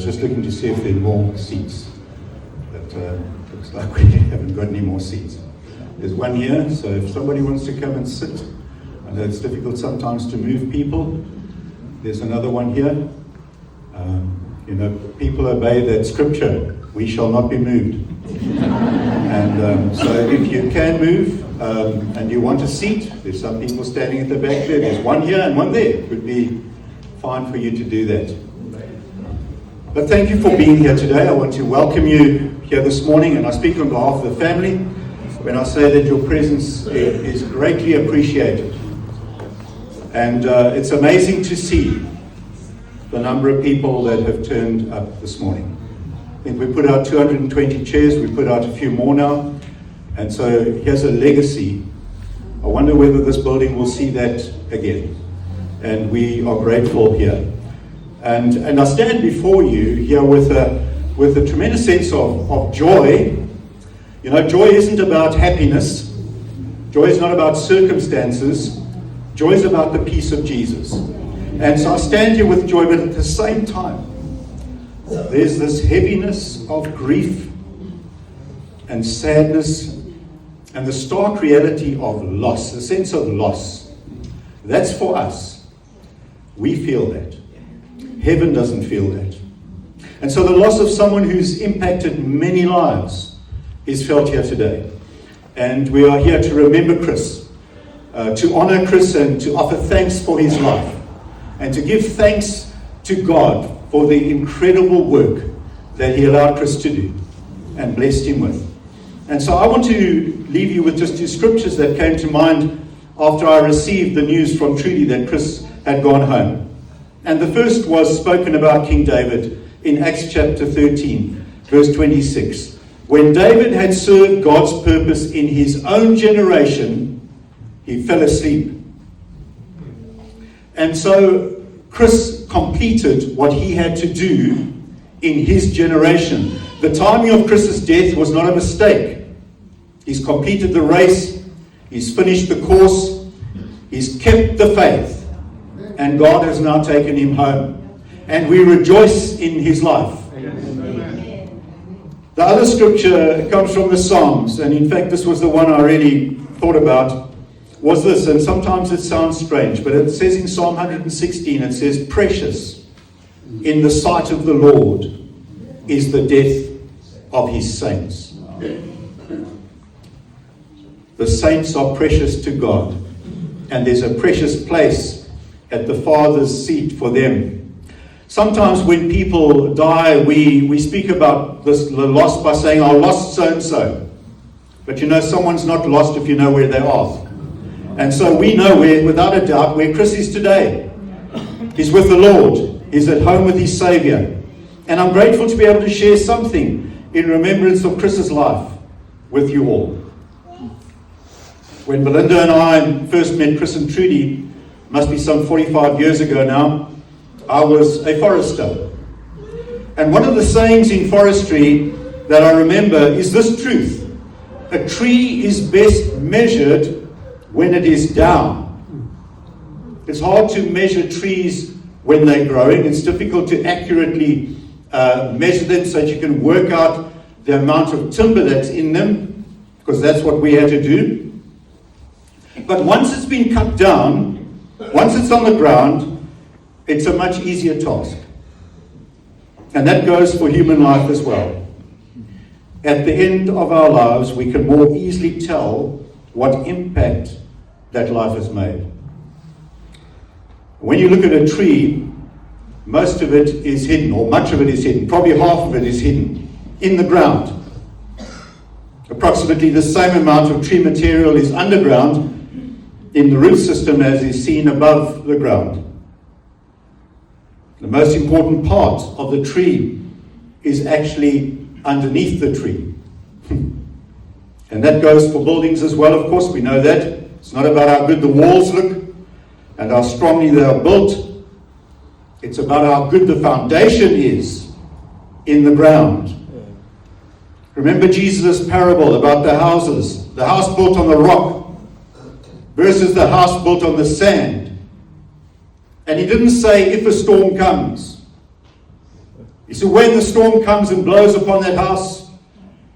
was just looking to see if there are more seats. But looks like we haven't got any more seats. There's one here, so if somebody wants to come and sit, I know it's difficult sometimes to move people. There's another one here. People obey that scripture, we shall not be moved. And so if you can move and you want a seat, there's some people standing at the back there. There's one here and one there. It would be fine for you to do that. But thank you for being here today. I want to welcome you here this morning, and I speak on behalf of the family when I say that your presence is greatly appreciated. And it's amazing to see the number of people that have turned up this morning. I think we put out 220 chairs, we put out a few more now, and so here's a legacy. I wonder whether this building will see that again, and we are grateful here. And I stand before you here with a tremendous sense of joy. You know, joy isn't about happiness. Joy is not about circumstances. Joy is about the peace of Jesus. And so I stand here with joy, but at the same time, there's this heaviness of grief and sadness and the stark reality of loss, the sense of loss. That's for us. We feel that. Heaven doesn't feel that. And so the loss of someone who's impacted many lives is felt here today. And we are here to remember Chris, to honor Chris and to offer thanks for his life. And to give thanks to God for the incredible work that he allowed Chris to do and blessed him with. And so I want to leave you with just two scriptures that came to mind after I received the news from Trudy that Chris had gone home. And the first was spoken about King David in Acts chapter 13, verse 26. When David had served God's purpose in his own generation, he fell asleep. And so Chris completed what he had to do in his generation. The timing of Chris's death was not a mistake. He's completed the race. He's finished the course. He's kept the faith. And God has now taken him home. And we rejoice in his life. Amen. The other scripture comes from the Psalms. And in fact, this was the one I really thought about. Was this, and sometimes it sounds strange, but it says in Psalm 116, it says, precious in the sight of the Lord is the death of his saints. The saints are precious to God, and there's a precious place at the Father's seat for them. Sometimes when people die, we speak about the loss by saying, I lost so-and-so. But you know, someone's not lost if you know where they are. And so we know without a doubt where Chris is today. He's with the Lord. He's at home with his Savior. And I'm grateful to be able to share something in remembrance of Chris's life with you all. When Belinda and I first met Chris and Trudy, must be some 45 years ago now, I was a forester. And one of the sayings in forestry that I remember is this truth. A tree is best measured when it is down. It's hard to measure trees when they're growing. It's difficult to accurately measure them so that you can work out the amount of timber that's in them, because that's what we had to do. But once it's been cut down, once it's on the ground, it's a much easier task. And that goes for human life as well. At the end of our lives, we can more easily tell what impact that life has made. When you look at a tree, most of it is hidden, or much of it is hidden. Probably half of it is hidden in the ground. Approximately the same amount of tree material is underground in the root system as is seen above the ground. The most important part of the tree is actually underneath the tree. And that goes for buildings as well, of course, we know that. It's not about how good the walls look and how strongly they are built. It's about how good the foundation is in the ground. Remember Jesus' parable about the houses. The house built on the rock versus the house built on the sand. And he didn't say if a storm comes. He said, when the storm comes and blows upon that house,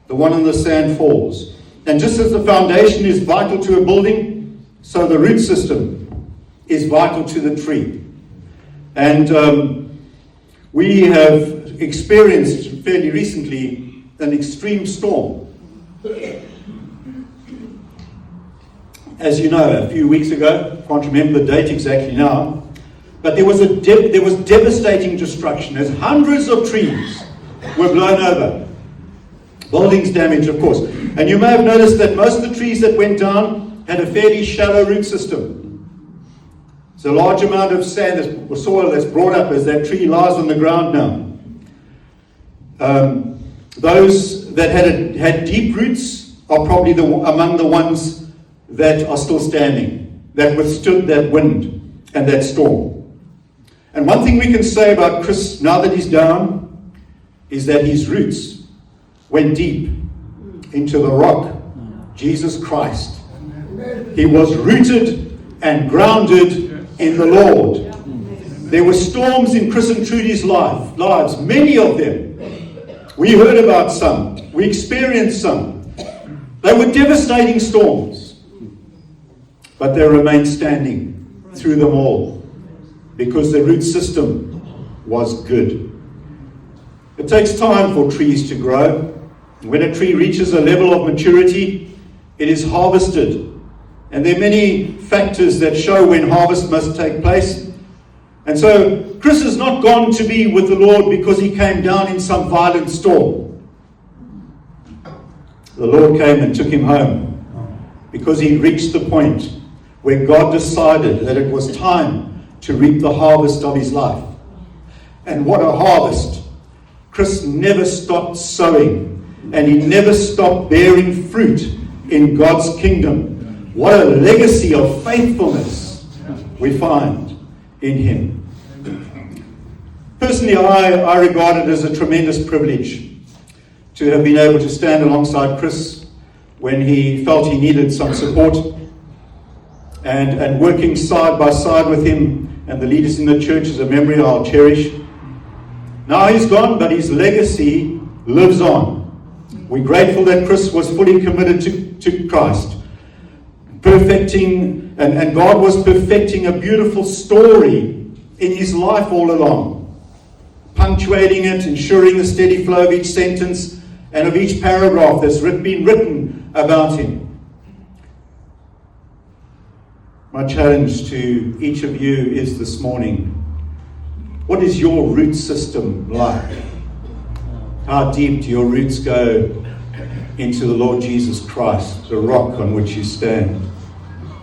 the one in the sand falls. And just as the foundation is vital to a building, so the root system is vital to the tree. And we have experienced fairly recently an extreme storm. As you know, a few weeks ago, I can't remember the date exactly now, but there was devastating destruction as hundreds of trees were blown over. Buildings damaged, of course. And you may have noticed that most of the trees that went down had a fairly shallow root system. It's a large amount of sand or soil that's brought up as that tree lies on the ground now. Those that had deep roots are probably among the ones that are still standing, that withstood that wind and that storm. And one thing we can say about Chris, now that he's down, is that his roots went deep into the rock, Jesus Christ. He was rooted and grounded in the Lord. There were storms in Chris and Trudy's lives, many of them. We heard about some. We experienced some. They were devastating storms. But they remained standing through them all because the root system was good. It takes time for trees to grow. When a tree reaches a level of maturity, it is harvested. And there are many factors that show when harvest must take place. And so Chris has not gone to be with the Lord because he came down in some violent storm. The Lord came and took him home because he reached the point where God decided that it was time to reap the harvest of his life. And what a harvest! Chris never stopped sowing, and he never stopped bearing fruit in God's kingdom. What a legacy of faithfulness we find in him. Personally, I regard it as a tremendous privilege to have been able to stand alongside Chris when he felt he needed some support, and working side by side with him and the leaders in the church is a memory I'll cherish. Now he's gone, but his legacy lives on. We're grateful that Chris was fully committed to Christ, perfecting, and God was perfecting a beautiful story in his life all along, punctuating it, ensuring the steady flow of each sentence and of each paragraph that's been written about him. My challenge to each of you is this morning, what is your root system like? How deep do your roots go into the Lord Jesus Christ, the rock on which you stand?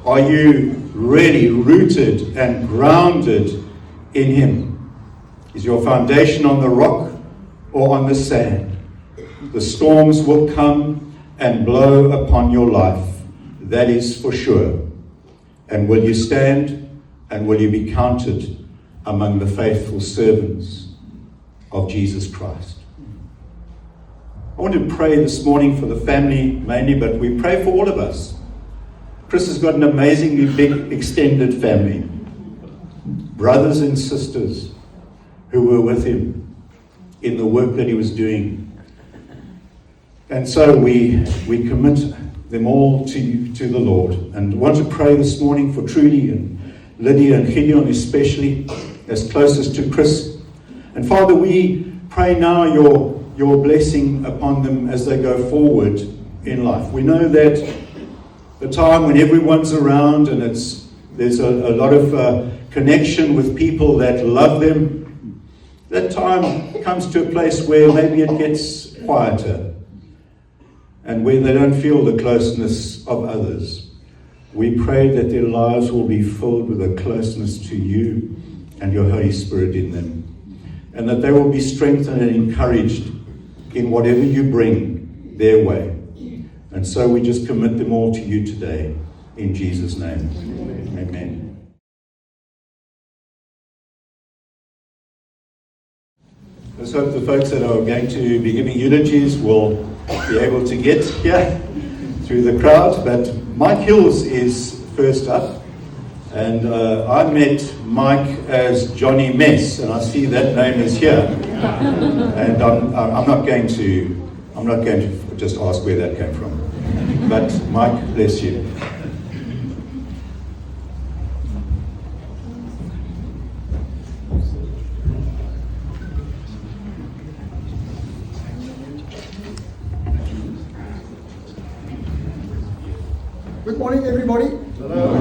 Are you really rooted and grounded in him? Is your foundation on the rock or on the sand? The storms will come and blow upon your life, that is for sure. And will you stand, and will you be counted among the faithful servants of Jesus Christ? I want to pray this morning for the family mainly, but we pray for all of us. Chris has got an amazingly big extended family, brothers and sisters who were with him in the work that he was doing. And so we commit them all to the Lord. And I want to pray this morning for Trudy and Lydia and Gideon especially, as closest to Chris. And Father, we pray now your blessing upon them as they go forward in life. We know that the time when everyone's around and there's a lot of connection with people that love them, that time comes to a place where maybe it gets quieter and where they don't feel the closeness of others. We pray that their lives will be filled with a closeness to you and your Holy Spirit in them, and that they will be strengthened and encouraged in whatever you bring their way. And so we just commit them all to you today, in Jesus' name. Amen. Let's hope the folks that are going to be giving eulogies will be able to get here through the crowd. But Mike Hills is first up. And I met Mike as Johnny Mess, and I see that name is here. And I'm not going to just ask where that came from. But Mike, bless you. Good morning, everybody. Hello.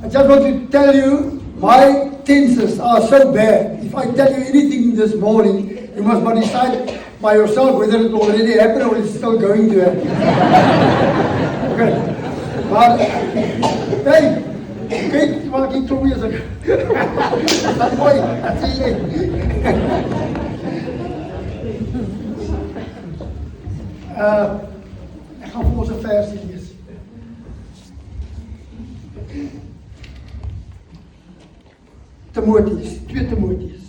I just want to tell you, my tenses are so bad. If I tell you anything this morning, you must decide by yourself whether it already happened or it's still going to happen. Okay. But, hey, kijk wat ik toe is. Dat is mooi. Dat zie je. Ik ga voor onze versie lezen. Timotheus, 2 Timotheus.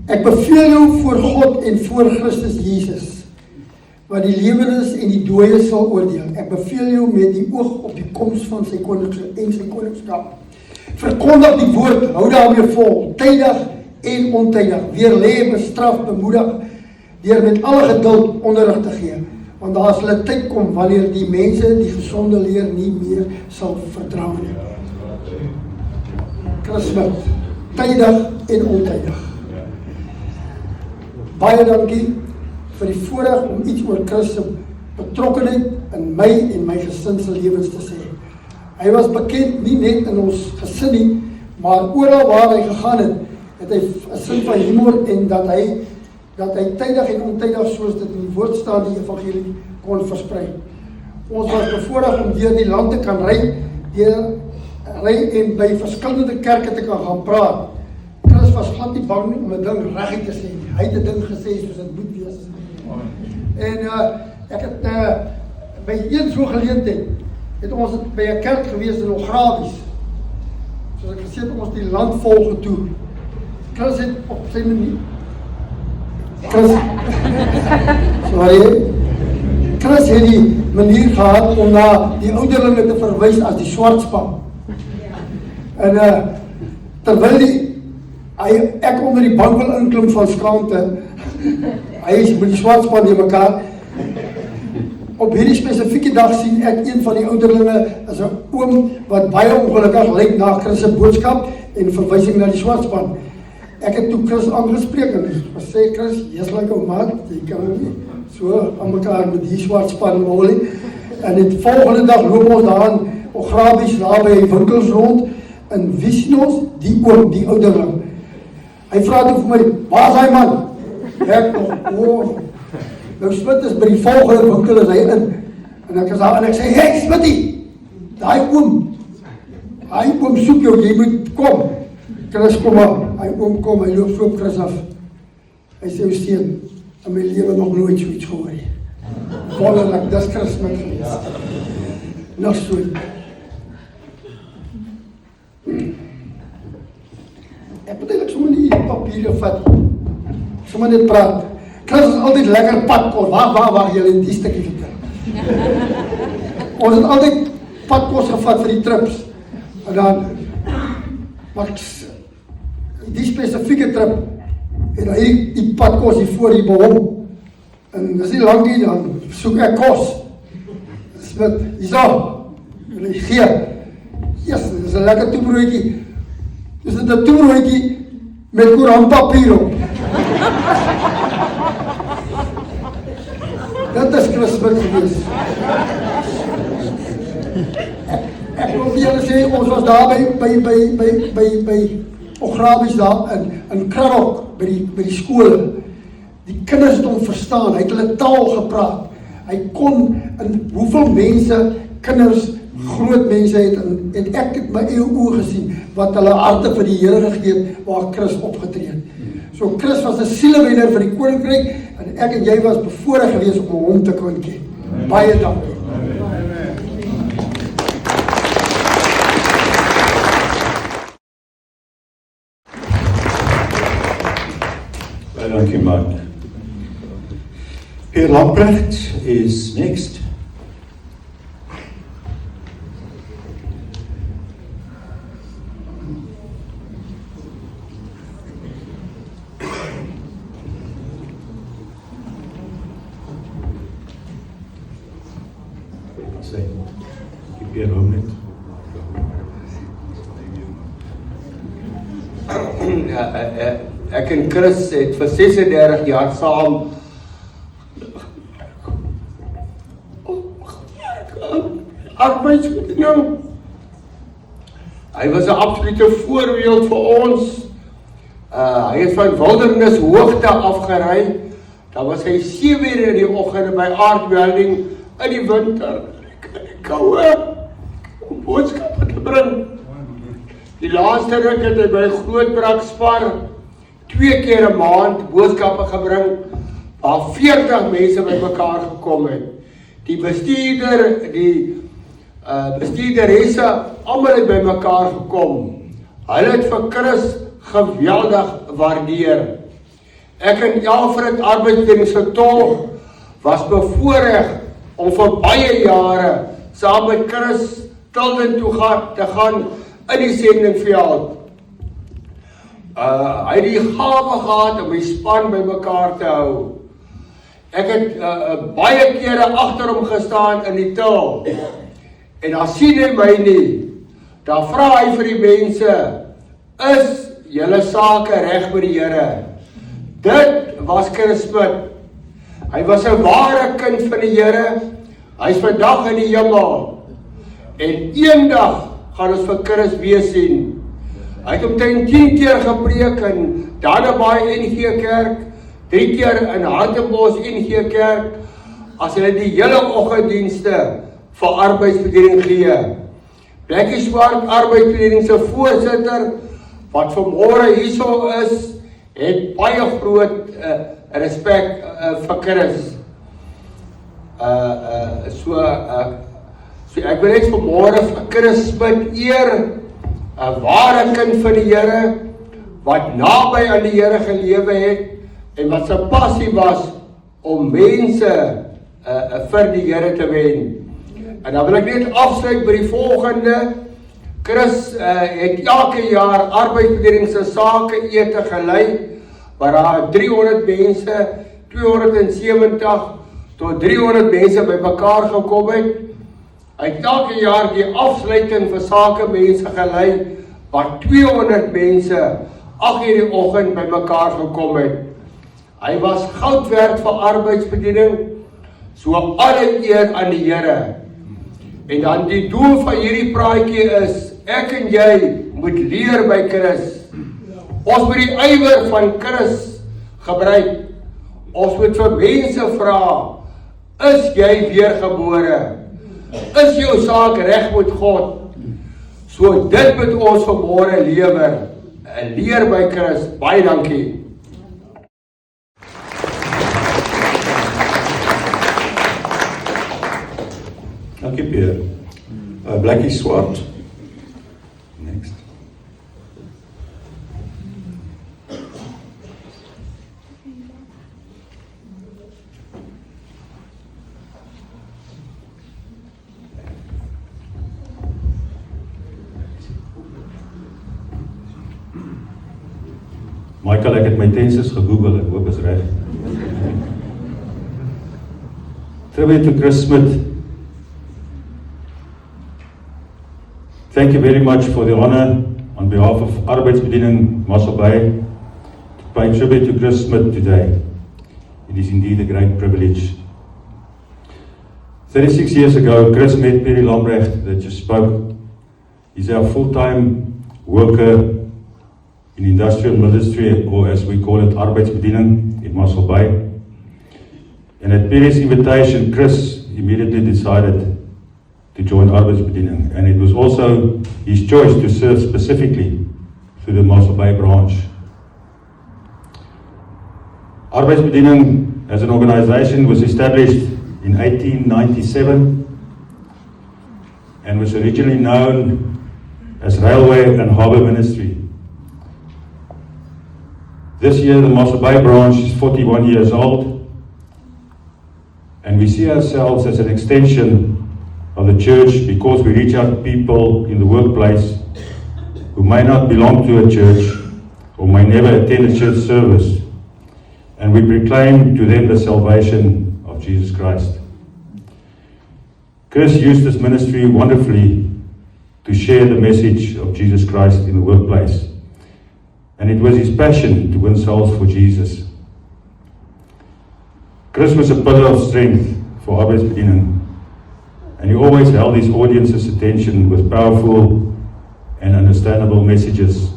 Ek beveel jou voor God en voor Christus Jesus, wat die lewendes en die dooies sal oordeel. Ek beveel jou met die oog op die koms van sy koningskap. Verkondig die woord, hou daarmee vol, tydig en ontydig, weerlee, bestraf, bemoedig, deur met alle geduld onderrig te gee. Want daar sal 'n tyd kom wanneer die mense die gesonde leer nie meer sal verdra nie. Christus, tydig en ontydig. Baie dankie vir die voorreg om iets oor Christus betrokkenheid in my en my gesin se lewens te sê. Hy was bekend nie net in ons gesin nie, maar oral waar hy gegaan het, het hy 'n sin van humor en dat hy tydig en ontydig, soos dit in die woord staan, die evangelie kon versprei. Ons was bevoorreg om deur die land te kan ry en by verskillende kerke te kan gaan praat. Christus was glad nie bang om 'n ding reguit te sê nie. Hy het 'n ding gesê soos dit moet wees. En ek het by een so geleentheid het ons by 'n kerk gewees in Ograbies. Soos ek gesê het, ons die land vol getoer. Christus het op sy manier Christus het die manier gehad om na die ouderlinge te verwys as die swart span. En terwyl ek onder die bank wil inklim van skaamte, hy is met die swart span die mekaar. Op hierdie spesifieke dag sien ek een van die ouderlinge as 'n oom wat baie ongelukkig lyk na Christus se boodskap en verwysing na die swart span. Ek het toe Christus aangespreek en sê, Christus, jy's like ou maat, jy kan nie so aan mekaar met die swart span hol nie. En die volgende dag loop ons daar in Ograbies, daar by winkels rond, en wie sien ons? Die oom, die ouderling. Hy vra toe vir my, waar is hy man? Ek nog, nou Smit is by die volgende winkel is hy in. En ek is daar en ek sê, hey Smitty, daai oom soek jou, jy moet kom. Christus kom maar, hy oom kom, hy loop so op Christus af. Hy sê, Steen, in my lewe nog nooit so iets gehoor nie. Wonderlik, dis Christus met gewees. Nog so. Ek moet eintlik sommer nie papier vat. Sommer net praat. Christus is altyd lekker padkos. Waar julle in die stukkie vertel. Ons het altyd padkos gevat vir die trips. En dan, maar die spesifieke trip, en hy die padkos hier voor hier by hom. En dis nie lang nie, dan soek ek kos. Smit, hierso. En hy gee. Yes, dis 'n lekker toebroodjie. Dis 'n toebroodjie met koerantpapier op. Dat is Christus gewees. Ek wil vir julle sê, ons was daar by Ograbies daar in Krarok, by die skole. Die kinders het hom verstaan, hy het hulle taal gepraat. Hy kon in hoeveel mense, kinders, groot mense het ek het my eie oë gesien, wat hulle harte vir die Here gegee het, waar Christus opgetree het. So Christus was 'n sielewenner vir die koninkryk, en ek en jy was bevoorreg geweest om hom te kon ken. Baie dankie. Baie dankie, Mike. Pierre Lamprecht is next. Sê, keep your home net. Ek en Chris het vir 36 jaar saam arbeidsbediening. Hy was 'n absolute voorbeeld vir ons. Hy het van Wildernis Hoogte afgery. Dan was hy 7 uur in die oggend by Art Welding in die winter. Koue om boodskappe te bring. Die laaste ruk het hy by Grootbrak Spar 2 keer 'n maand boodskappe gebring waar 40 mense bymekaar gekom het. Die bestuurder, die bestuurderesse, almal het bymekaar gekom. Hulle het vir Chris geweldig waardeer. Ek en Alfred Arbeidsbediening se tolk was bevoorreg om vir baie jare saam met Chris Tilden toe te gaan in die sendingveld. Hy het die gawe gehad om die span bymekaar te hou. Ek het baie kere agter hom gestaan in die til. En dan sien hy my nie. Dan vra hy vir die mense, is julle sake reg met die Here? Dit was Chris Smit. Hy was 'n ware kind van die Here. Hy's vandag in die hemel. En eendag gaan ons vir Chris weer sien. Hy het omtrent 10 keer gepreek in Dannebaai NG Kerk, 3 keer in Hartenbos NG Kerk, as hulle die hele oggenddienste vir arbeidsbediening gee. Blakkie Swart, arbeidsbediening se voorsitter, wat vanmôre hierso is, het baie groot respek vir Chris. So ek wil net vanmôre vir Chris Smit eer, 'n ware kind van die Here, wat naby aan die Here gelewe het, en wat sy passie was om mense vir die Here te wen. En dan wil ek net afsluit by die volgende. Chris het elke jaar arbeidsbediening se sake ete gelei, waar daar 300 mense, 270 tot 300 mense bymekaar gekom het. Hy het elke jaar die afsluiting vir sake mense gelei, waar 200 mense 8 uur die oggend bymekaar gekom het. Hy was goud werd vir arbeidsbediening, so alle eer aan die Here. En dan die doel van hierdie praatjie is, ek en jy moet leer by Chris. Ons moet die ywer van Chris gebruik. Ons moet vir mense vra, is jy weergebore? Is jou saak reg met God? So dit moet ons vanmôre lewer. Leer by Chris. Baie dankie. Dankie Pierre. Blakkie Swart. Next. Michael, ek het my tenses gegoogel, ek hoop is reg. Tribute to Chris Smit. Thank you very much for the honor on behalf of Arbeidsbediening Mossel Bay to pay tribute to Chris Smit today. It is indeed a great privilege. 36 years ago, Chris met Perry Lambrecht that just spoke. He's our full-time worker in industrial ministry, or as we call it, Arbeidsbediening in Mossel Bay. And at Perry's invitation, Chris immediately decided to join Arbeidsbediening, and it was also his choice to serve specifically through the Mossel Bay branch. Arbeidsbediening as an organization was established in 1897 and was originally known as Railway and Harbour Ministry. This year the Mossel Bay branch is 41 years old, and we see ourselves as an extension of the church because we reach out to people in the workplace who may not belong to a church or may never attend a church service, and we proclaim to them the salvation of Jesus Christ. Chris used his ministry wonderfully to share the message of Jesus Christ in the workplace. And it was his passion to win souls for Jesus. Chris was a pillar of strength for Arbeidsbediening, and he always held his audience's attention with powerful and understandable messages.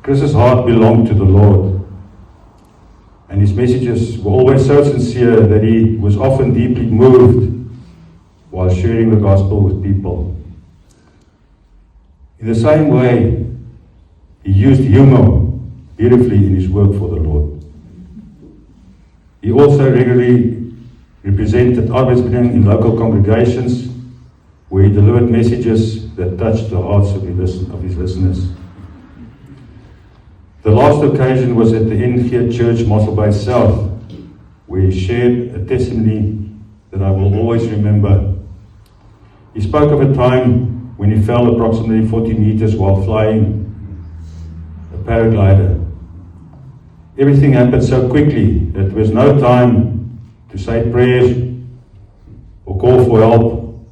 Chris's heart belonged to the Lord, and his messages were always so sincere that he was often deeply moved while sharing the gospel with people. In the same way, he used humor beautifully in his work for the Lord. He also regularly represented Arbeidsbediening in local congregations where he delivered messages that touched the hearts of his listeners. The last occasion was at the NG Church, Mossel Bay South, where he shared a testimony that I will always remember. He spoke of a time when he fell approximately 40 meters while flying a paraglider. Everything happened so quickly that there was no time to say prayers or call for help.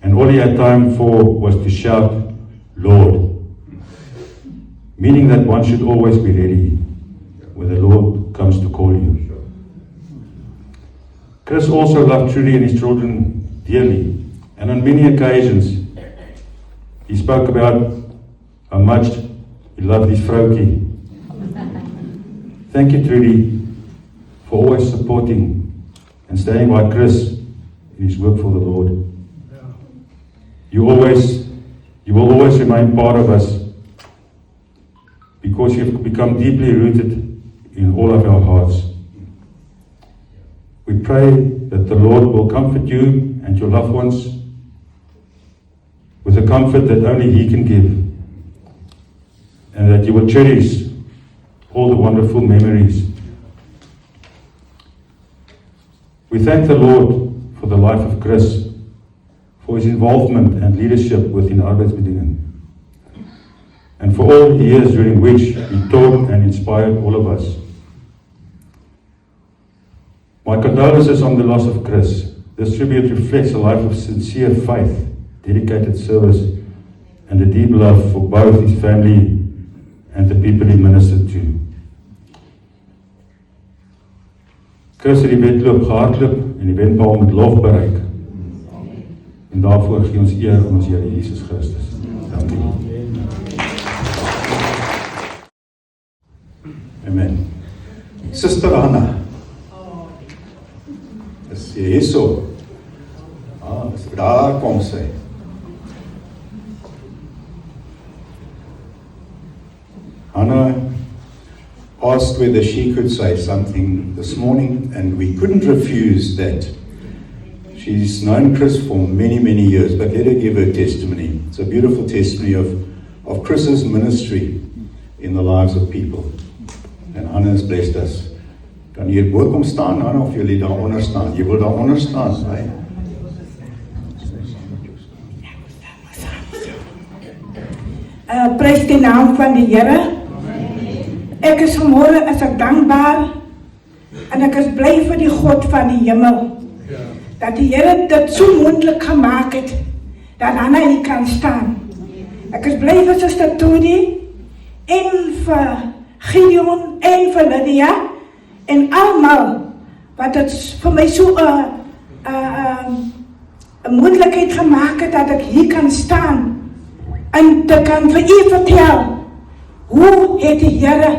And all he had time for was to shout, "Lord." Meaning that one should always be ready when the Lord comes to call you. Chris also loved Trudy and his children dearly, and on many occasions he spoke about how much he loved his vroukie. Thank you, Trudy, for always supporting and standing by Chris in his work for the Lord. You will always remain part of us because you've become deeply rooted in all of our hearts. We pray that the Lord will comfort you and your loved ones with a comfort that only He can give, and that you will cherish all the wonderful memories. We thank the Lord for the life of Chris, for his involvement and leadership within Arbeidsbediening, and for all the years during which he taught and inspired all of us. My condolences on the loss of Chris. This tribute reflects a life of sincere faith, dedicated service, and a deep love for both his family and the people he ministered to. Chris het die wedloop gehardloop en die wenpaal met lof bereik. En daarvoor gee ons eer aan ons Here Jesus Christus. Dankie. Amen. Sister Anna. Is jy hierso? Daar kom sy. Anna asked whether she could say something this morning, and we couldn't refuse that. She's known Chris for many, many years, but let her give her testimony. It's a beautiful testimony of Chris's ministry in the lives of people. And Anna has blessed us. Kan jy hier bo kom staan, Anna, of jullie daar onder staan? Jy wil daar onder staan, right? Prys die naam van die Here. Ek is vanmôre dankbaar en ek is bly vir die God van die hemel. Dat die Here dit so moontlik gemaak het dat Anna hier kan staan. Ek is bly vir Suster Trudy en vir Gideon en vir Lydia en almal wat dit vir my so 'n moontlikheid gemaak het dat ek hier kan staan en te kan vir u vertel hoe het die Here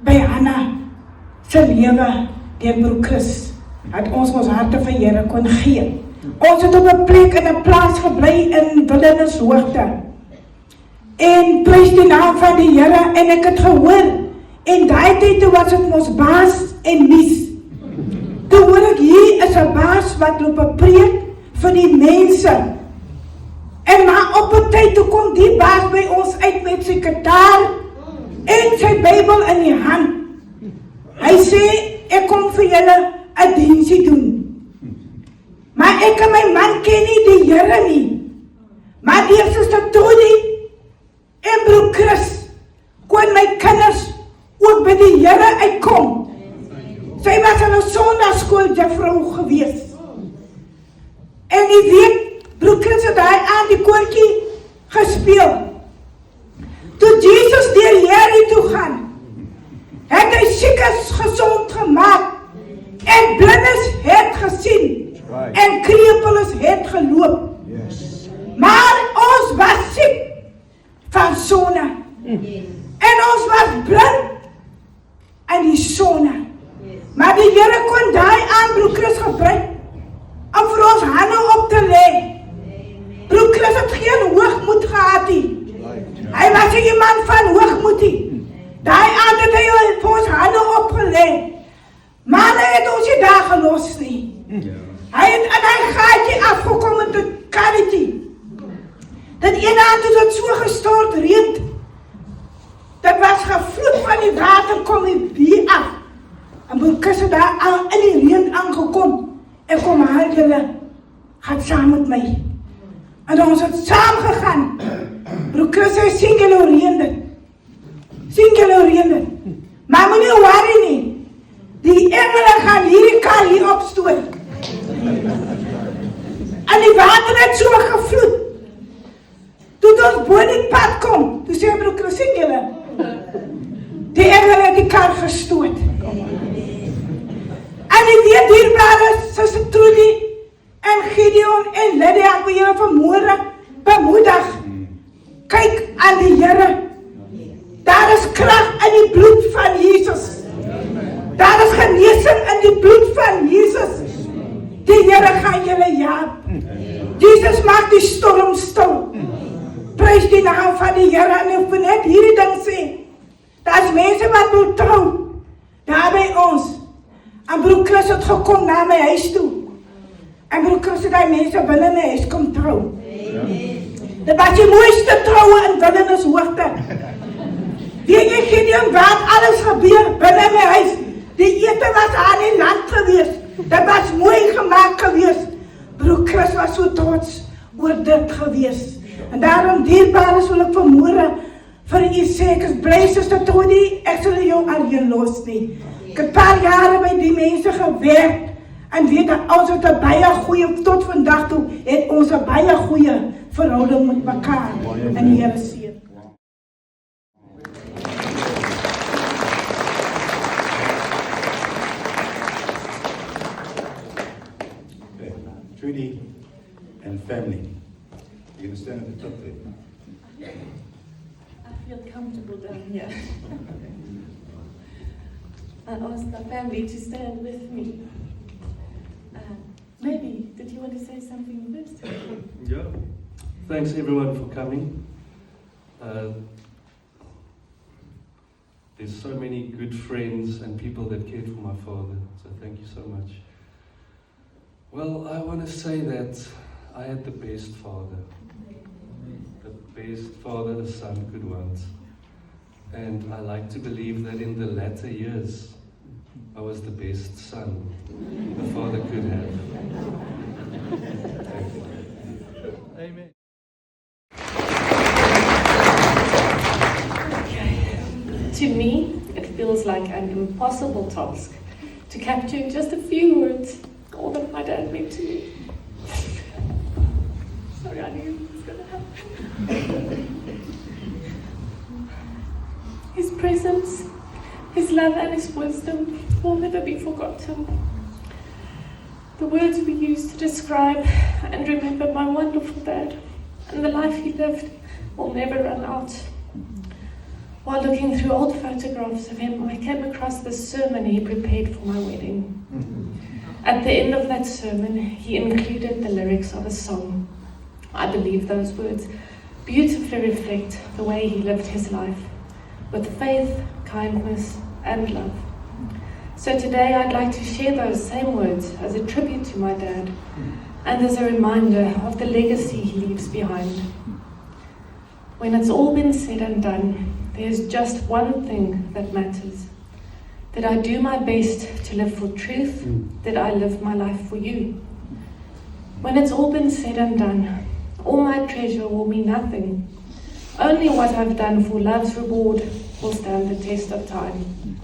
by Anna se lewe deur broer Chris het ons harte vir Here kon gee. Ons het op 'n plek in 'n plaas gebly in Wildernishoogte. En prys die naam van die Here en ek het gehoor en daai tyd toe was dit mos baas en mis. Toe hoor ek hier is 'n baas wat loop 'n preek vir die mense. En maar op 'n tyd toe kom die baas by ons uit met sy gitaar en sy Bybel in die hand. Hy sê ek kom vir julle 'n diensie doen. Maar ek en my man ken nie die Here nie. Maar die Suster Trudy en broer Chris kon my kinders ook by die Here uitkom. Sy was in 'n sondagskool juffrou gewees. En jy weet, broer Chris het hy aan die koortjie gespeel. Toe Jesus deur Jeri toe gaan, het hy siekes gesond gemaak, en blindes het gesien, en krepeles het geloop. Maar ons was siek van sonde, en ons was blind in die sonde. Maar die Here kon daai aan broer Chris gebruik, om vir ons hande op te lê. Broer Chris het geen hoogmoed gehad nie. Hy was nie iemand van hoogmoed nie. Daai aand het hy vir ons hande opgelê. Maar hy het ons nie daar gelos nie. Hy het in hy gaatjie afgekom met 'n karretjie. Dat een aand het het so gestort reën. Dit was gevloed van die water kom hier af. En broer Chris het daar in die reën aangekom. En kom haal julle, gaan saam met my. En ons het saam gegaan. Broer Chris sê, sien julle hoe reën dit. Sien julle hoe reën dit. Maar moenie worry nie. Die engele gaan hierdie kar hier opstoot. En die water het so gevloed. Toe ons bo die pad kom, toe sê broer Chris, sien julle. Die engele het die kar gestoot. En die weet dierbare, Suster Trudy en Gideon en Lydia, ek wil julle vanmôre bemoedig. Kyk aan die Here. Daar is krag in die bloed van Jesus. Daar is genesing in die bloed van Jesus. Die Here gaan julle help. Jesus maak die storm stil. Prys die naam van die Here en ek wil net hierdie ding sê. Daar's mense wat wil trou. Daar by ons. En broer Chris het gekom na my huis toe. En broer Chris het die mense binne my huis kom trou. Dit was die mooiste troue in Wildernishoogte. Weet jy, Gideon, wat alles gebeur binne my huis? Die ete was aan die land gewees. Dit was mooi gemaakt gewees. Broer Chris was so trots oor dit gewees. En daarom dierbaar wil ek vanmôre vir u sê, ek is bly, Suster Trudy, ek sal jou alleen los nie. Ek het 'n paar jare by die mense gewerk, en weet dat ons het 'n baie goeie, tot vandag toe, het ons 'n baie goeie verhouding met mekaar, in die Here seën. Okay. Trudy and family. You're going to stand at the top there. I feel comfortable down here. I asked my family to stand with me. Maybe, did you want to say something first? Yeah. Thanks everyone for coming. There's so many good friends and people that cared for my father, so thank you so much. Well, I want to say that I had the best father. The best father a son could want. And I like to believe that in the latter years, I was the best son a father could have. Thank you. Amen. To me, it feels like an impossible task to capture in just a few words all that my dad meant to me. Sorry, I knew it was going to happen. His presence, his love and his wisdom will never be forgotten. The words we use to describe and remember my wonderful dad and the life he lived will never run out. While looking through old photographs of him, I came across this sermon he prepared for my wedding. At the end of that sermon, he included the lyrics of a song. I believe those words beautifully reflect the way he lived his life, with faith, kindness, and love. So today I'd like to share those same words as a tribute to my dad and as a reminder of the legacy he leaves behind. When it's all been said and done, there's just one thing that matters. That I do my best to live for truth, that I live my life for you. When it's all been said and done, all my treasure will mean nothing. Only what I've done for love's reward will stand the test of time.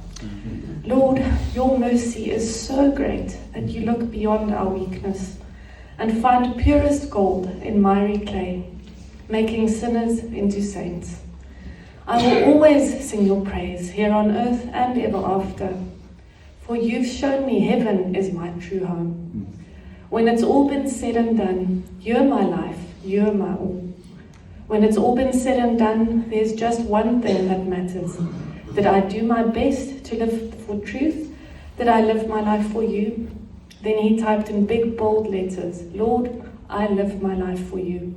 Lord, your mercy is so great that you look beyond our weakness and find purest gold in miry clay, making sinners into saints. I will always sing your praise here on earth and ever after, for you've shown me heaven is my true home. When it's all been said and done, you're my life, you're my all. When it's all been said and done, there's just one thing that matters, that I do my best to live for truth, that I live my life for you. Then he typed in big bold letters, Lord, I live my life for you.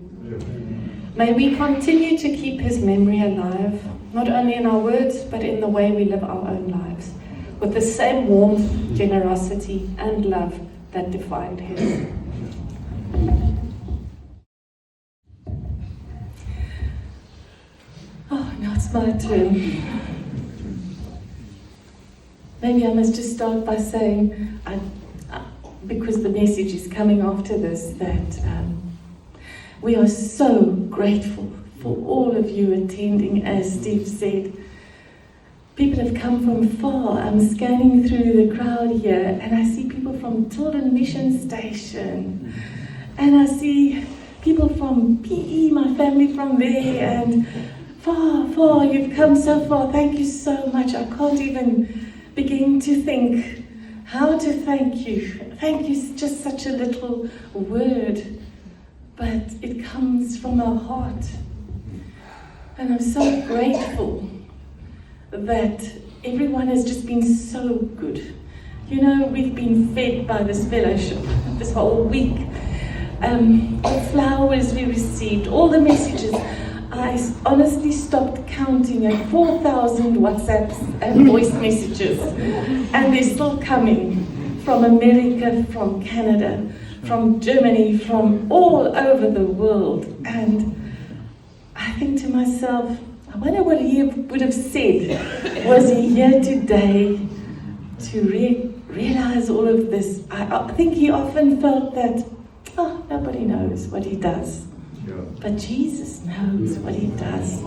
May we continue to keep his memory alive, not only in our words, but in the way we live our own lives, with the same warmth, generosity, and love that defined his. Oh, now it's my turn. Maybe I must just start by saying, because the message is coming after this, that we are so grateful for all of you attending, as Steve said. People have come from far. I'm scanning through the crowd here, and I see people from Tilden Mission Station, and I see people from PE, my family from there, and far, you've come so far. Thank you so much. I can't even begin to think how to thank you. Thank you is just such a little word, but it comes from our heart. And I'm so grateful that everyone has just been so good. You know, we've been fed by this fellowship this whole week. The flowers we received, all the messages. I honestly stopped counting at 4,000 WhatsApps and voice messages, and they're still coming from America, from Canada, from Germany, from all over the world. And I think to myself, I wonder what he would have said. Was he here today to realize all of this? I think he often felt that, nobody knows what he does. But Jesus knows what he does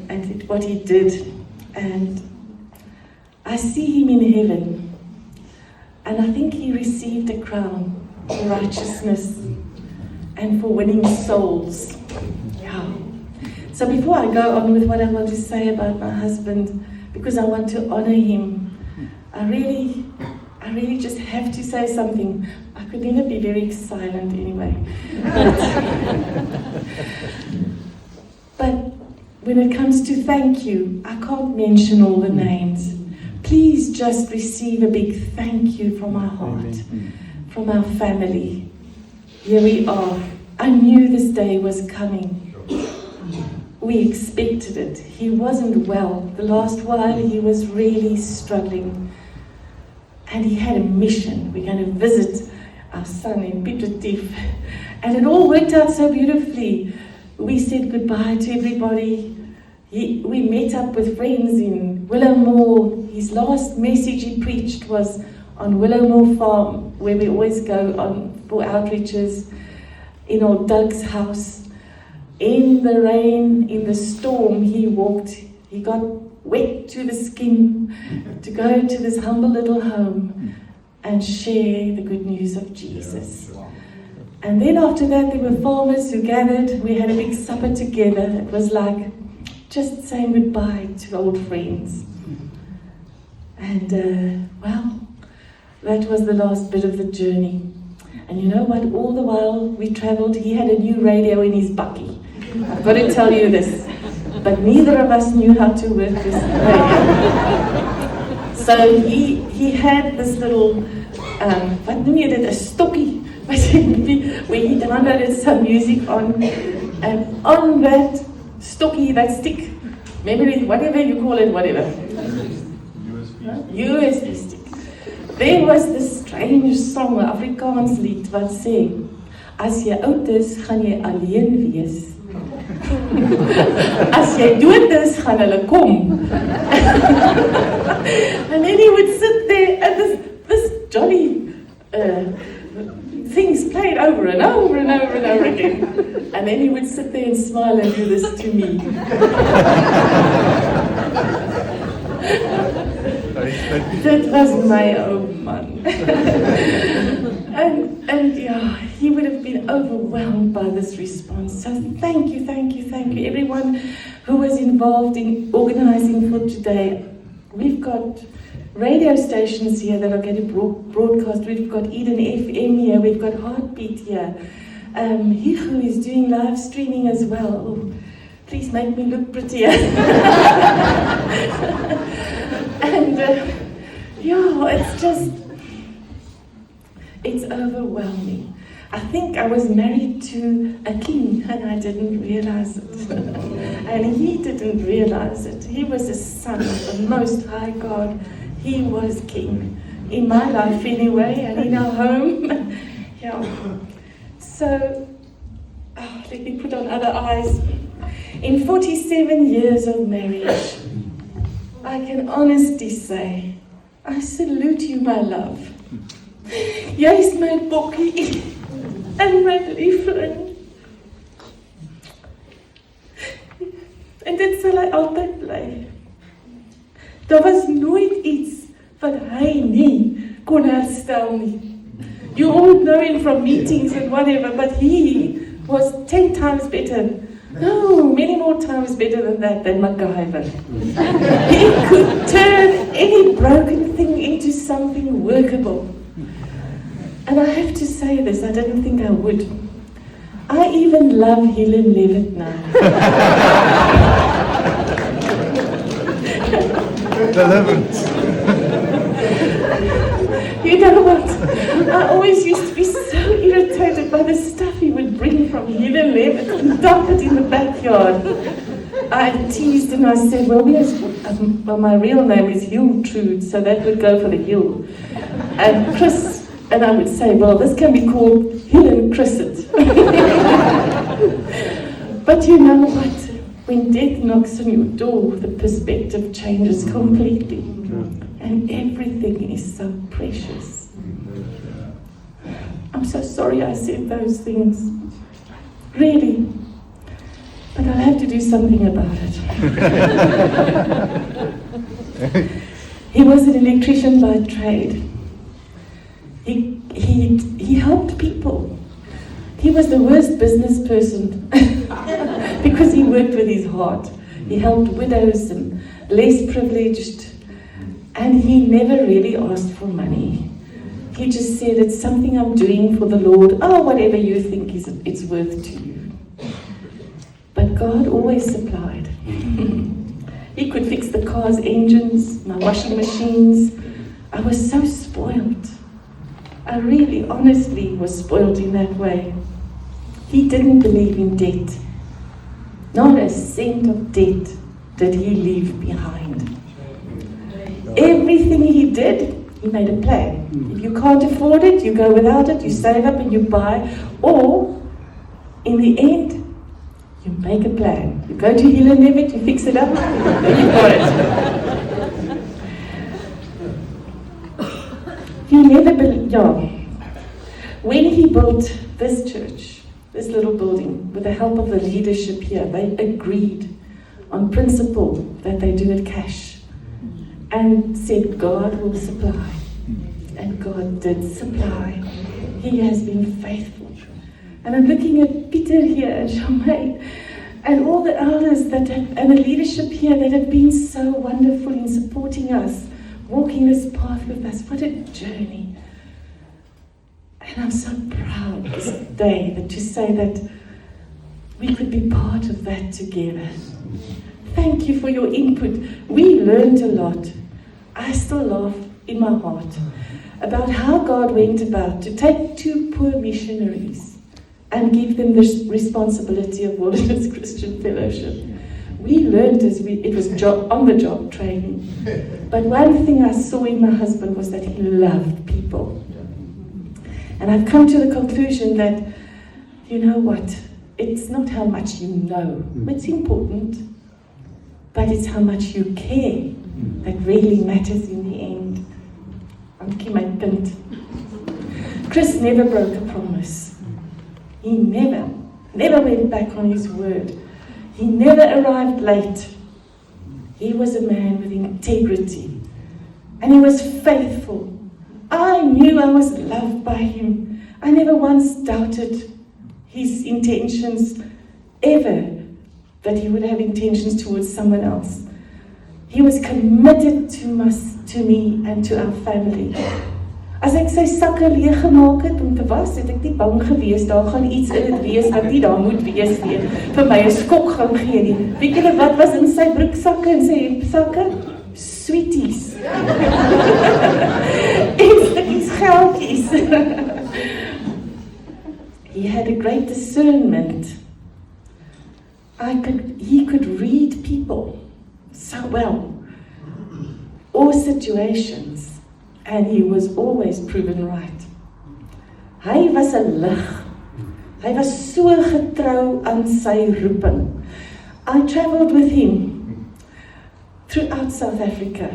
and what he did. And I see him in heaven. And I think he received a crown for righteousness and for winning souls. Yeah. So before I go on with what I want to say about my husband, because I want to honor him, I really just have to say something. I could never be very silent anyway. But when it comes to thank you, I can't mention all the names. Please just receive a big thank you from our heart, from our family. Here we are. I knew this day was coming. We expected it. He wasn't well. The last while he was really struggling. And he had a mission. We're going to visit our son in Piet Retief. And it all worked out so beautifully. We said goodbye to everybody. We met up with friends in Willowmore. His last message he preached was on Willowmore Farm, where we always go on for outreaches, in old Doug's house. In the rain, in the storm, he walked. He got wet to the skin to go to this humble little home and share the good news of Jesus. And then after that, there were farmers who gathered. We had a big supper together. It was like just saying goodbye to old friends. And that was the last bit of the journey. And you know what? All the while we traveled, he had a new radio in his bakkie. I've got to tell you this. But neither of us knew how to work this radio. So he had this little, wat noem jy dit, 'n stokkie, where he downloaded some music on, and on that stokkie, that stick, memory, whatever you call it, whatever. USB stick. There was this strange song, 'n Afrikaans lied, wat sê, as jy oud is, gaan jy alleen wees. As jy dood is, gaan hulle kom. And then he would sit there and this jolly things played over and over and over and over again. And then he would sit there and smile and do this to me. That was my own man. and yeah, he would have been overwhelmed by this response. So thank you, everyone who was involved in organizing for today. We've got radio stations here that are going to broadcast. We've got Eden FM here. We've got Heartbeat here. Hichu is doing live streaming as well. Oh, please make me look prettier. And it's overwhelming. I think I was married to a king and I didn't realize it. And he didn't realize it. He was a son of the Most High God. He was king. In my life anyway, and in our home. Yeah. So, let me put on other eyes. In 47 years of marriage, I can honestly say, I salute you, my love. Jy is my bokkie en my liefling. En dit sal hy altyd bly. Daar was nooit iets wat hy nie kon herstel nie. You all know him from meetings and whatever, but he was 10 times better. No, many more times better than MacGyver. He could turn any broken thing into something workable. And I have to say this, I didn't think I would. I even love Helen Levitt now. You know what? I always used to be so irritated by the stuff he would bring from Helen Levitt and dump it in the backyard. I teased and I said, well, my real name is Hiltrude, so that would go for the hill. And Chris, and I would say, well, this can be called Helen Crisset. But you know what? When death knocks on your door, the perspective changes completely. And everything is so precious. I'm so sorry I said those things. Really. But I'll have to do something about it. He was an electrician by trade. He helped people. He was the worst business person because he worked with his heart. He helped widows and less privileged, and he never really asked for money. He just said, it's something I'm doing for the Lord. Oh, whatever you think it's worth to you. But God always supplied. He could fix the car's engines, my washing machines. I was so spoiled. I really, honestly was spoiled in that way. He didn't believe in debt. Not a cent of debt did he leave behind. Everything he did, he made a plan. If you can't afford it, you go without it, you save up and you buy. Or, in the end, you make a plan. You go to Helen Levitt, you fix it up, and you got it. He never believed, when he built this church, this little building, with the help of the leadership here, they agreed on principle that they do it cash and said God will supply. And God did supply. He has been faithful. And I'm looking at Peter here and Charmaine and all the elders and the leadership here that have been so wonderful in supporting us, walking this path with us. What a journey. And I'm so proud this day to say that we could be part of that together. Thank you for your input. We learned a lot. I still laugh in my heart about how God went about to take 2 poor missionaries and give them the responsibility of Wilderness Christian Fellowship. We learned it was on-the-job training. But one thing I saw in my husband was that he loved people. And I've come to the conclusion that, you know what, it's not how much you know. It's important, but it's how much you care that really matters in the end. My punt. Chris never broke a promise. He never went back on his word. He never arrived late. He was a man with integrity. and he was faithful. I knew I was loved by him. I never once doubted his intentions ever, that he would have intentions towards someone else. He was committed to me and to our family. As ek sy sakke leeg gemaak het om te was, het ek nie bang gewees, daar gaan iets in het wees wat nie daar moet wees nie, vir my 'n skok gaan gee nie. Weet julle wat was in sy broeksakke en sy hemsakke? Sweeties. En stukkies geldjies. He had a great discernment. He could read people so well, or situations, and he was always proven right. Hy was 'n lig. Hy was so getrou aan sy roeping. I travelled with him throughout South Africa,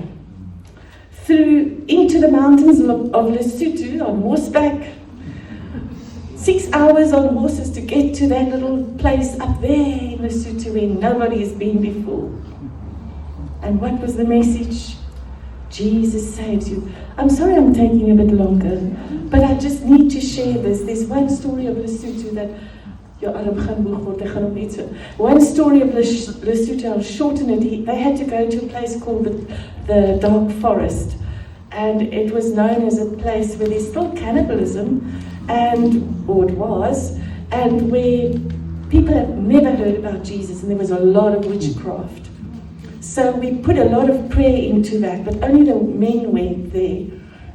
into the mountains of Lesotho on horseback. 6 hours on horses to get to that little place up there in Lesotho where nobody has been before. And what was the message? Jesus saves you. I'm sorry I'm taking a bit longer, but I just need to share this. There's one story of Lesotho that one story of Lesotho, I'll shorten it. They had to go to a place called the Dark Forest, and it was known as a place where there's still cannibalism, or it was, and where people have never heard about Jesus, and there was a lot of witchcraft. So we put a lot of prayer into that, but only the men went there.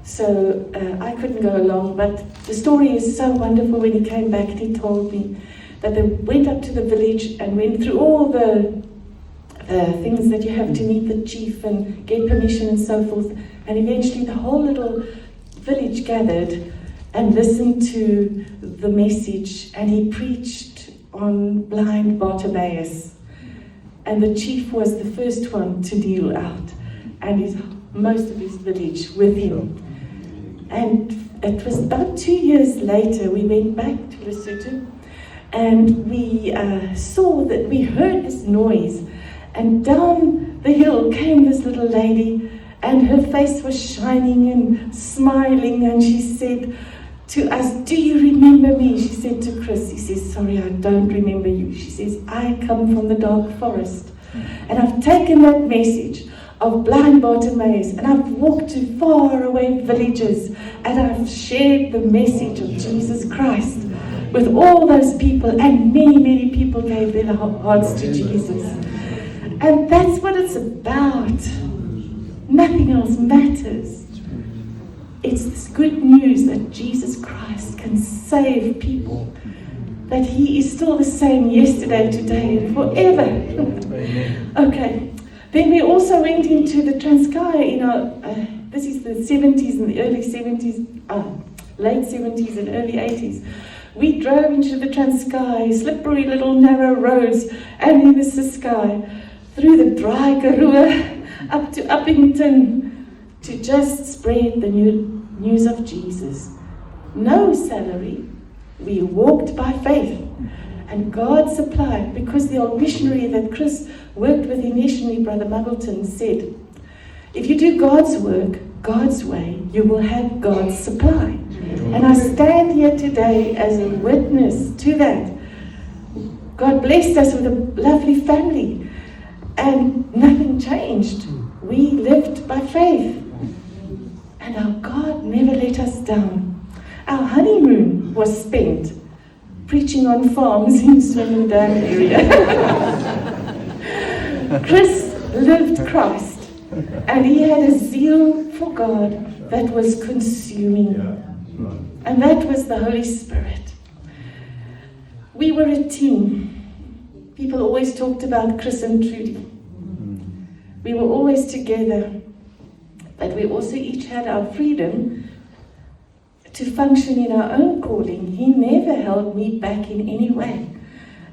So I couldn't go along, but the story is so wonderful. When he came back, he told me that they went up to the village and went through all the things that you have to meet the chief and get permission and so forth. And eventually the whole little village gathered and listened to the message, and he preached on blind Bartimaeus. And the chief was the first one to kneel out, and most of his village with him. And it was about 2 years later, we went back to Lesotho, and we saw that we heard this noise, and down the hill came this little lady, and her face was shining and smiling, and she said to us, "Do you remember me?" She said to Chris. He says, "Sorry, I don't remember you." She says, "I come from the Dark Forest, and I've taken that message of blind Bartimaeus, and I've walked to faraway villages, and I've shared the message of Jesus Christ with all those people, and many, many people gave their hearts to Jesus." And that's what it's about. Nothing else matters. It's this good news that Jesus Christ can save people, that He is still the same yesterday, today, and forever. Okay. Then we also went into the Transkei this is the 70s and the early 70s, late 70s and early 80s. We drove into the Transkei, slippery little narrow roads, and in the Ciskei, through the dry Karoo, up to Uppington, to just spread the news of Jesus. No salary. We walked by faith. And God supplied, because the old missionary that Chris worked with initially, Brother Muggleton, said, if you do God's work, God's way, you will have God's supply. And I stand here today as a witness to that. God blessed us with a lovely family, and nothing changed. We lived by faith. And our God never let us down. Our honeymoon was spent preaching on farms in Swellendam area. Chris lived Christ, and he had a zeal for God that was consuming. And that was the Holy Spirit. We were a team. People always talked about Chris and Trudy. We were always together, but we also each had our freedom to function in our own calling. He never held me back in any way.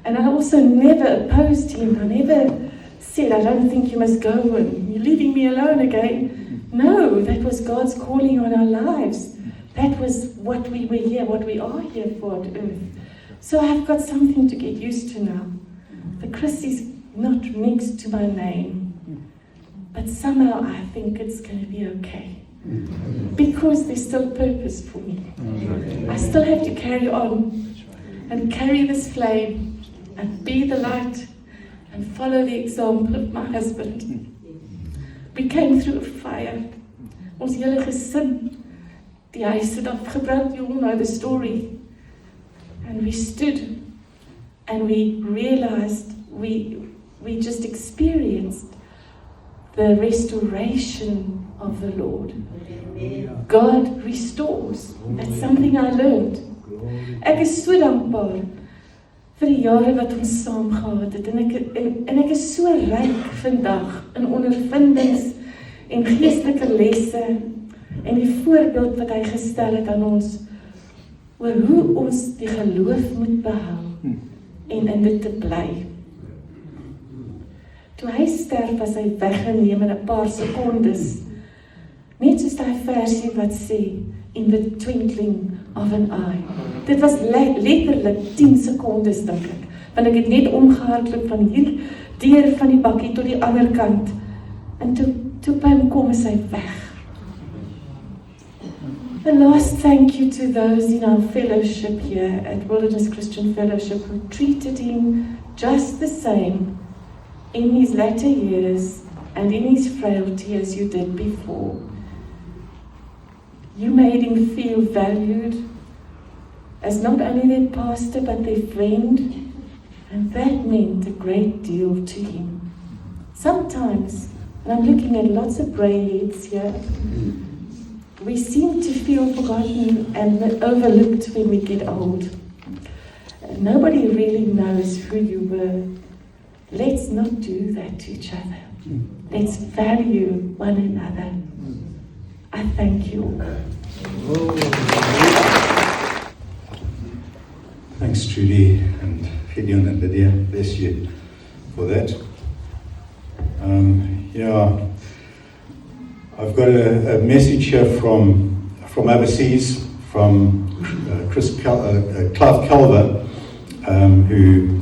And I also never opposed him. I never said, I don't think you must go and you're leaving me alone again. No, that was God's calling on our lives. That was what we were here, what we are here for on earth. So I've got something to get used to now. The Chris is not next to my name. but somehow I think it's going to be okay. Because there's still purpose for me. I still have to carry on and carry this flame and be the light and follow the example of my husband. We came through a fire. Ons hele gesin, die huis het afgebrand, you all know the story. And we stood and we realized, we just experienced the restoration of the Lord. God restores. That's something I learned. Ek is so dankbaar vir die jare wat ons saam gehad het en ek is so ryk vandag in ondervindings en geestelike lesse en die voorbeeld wat hy gestel het aan ons oor hoe ons die geloof moet behou en in dit te bly. Toe hy sterf was hy weggeneem in 'n paar sekondes. Net soos die versie wat sê, in the twinkling of an eye. Dit was letterlik 10 sekondes dink ek, want ek het net omgehardloop van hier deur van die bakkie tot die ander kant. En toe by hom kom is hy weg. A last thank you to those in our fellowship here at Wilderness Christian Fellowship who treated him just the same in his latter years and in his frailty as you did before. You made him feel valued as not only their pastor but their friend, and that meant a great deal to him. Sometimes, and I'm looking at lots of grey heads here, we seem to feel forgotten and overlooked when we get old. Nobody really knows who you were. Let's not do that to each other. Let's value one another. I thank you all. Thanks, Trudy and Gideon and Lydia. Bless you for that. I've got a message here from overseas, from Clive Calver, who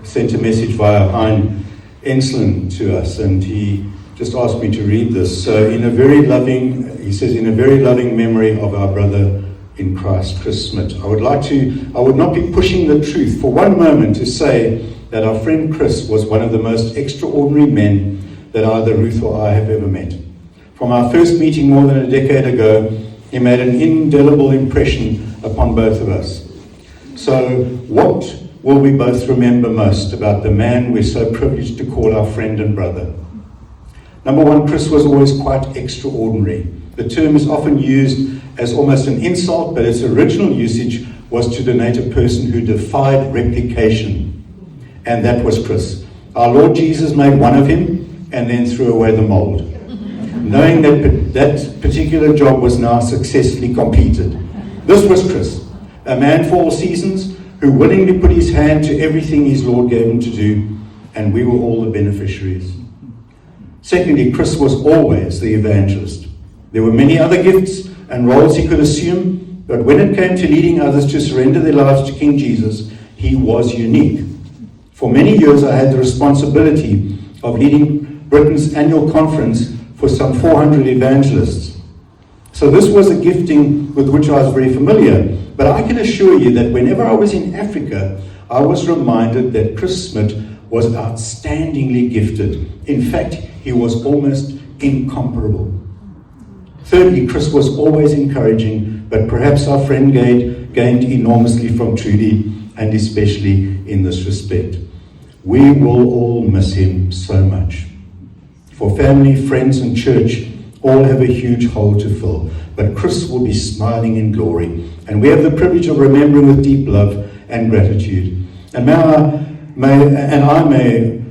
sent a message via Hein Enslin to us, and he just asked me to read this. So, he says, in a very loving memory of our brother in Christ, Chris Smith, I would not be pushing the truth for one moment to say that our friend Chris was one of the most extraordinary men that either Ruth or I have ever met. From our first meeting more than a decade ago, he made an indelible impression upon both of us. So, what will we both remember most about the man we're so privileged to call our friend and brother? Number one, Chris was always quite extraordinary. The term is often used as almost an insult, but its original usage was to denote a person who defied replication. And that was Chris. Our Lord Jesus made one of him and then threw away the mold, knowing that that particular job was now successfully completed. This was Chris, a man for all seasons, who willingly put his hand to everything his Lord gave him to do, and we were all the beneficiaries. Secondly, Chris was always the evangelist. There were many other gifts and roles he could assume, but when it came to leading others to surrender their lives to King Jesus, he was unique. For many years, I had the responsibility of leading Britain's annual conference for some 400 evangelists. So this was a gifting with which I was very familiar, but I can assure you that whenever I was in Africa, I was reminded that Chris Smith was outstandingly gifted. In fact, he was almost incomparable. Thirdly, Chris was always encouraging, but perhaps our friend gained enormously from Trudy, and especially in this respect. We will all miss him so much. For family, friends, and church, all have a huge hole to fill, but Chris will be smiling in glory, and we have the privilege of remembering with deep love and gratitude. And I may,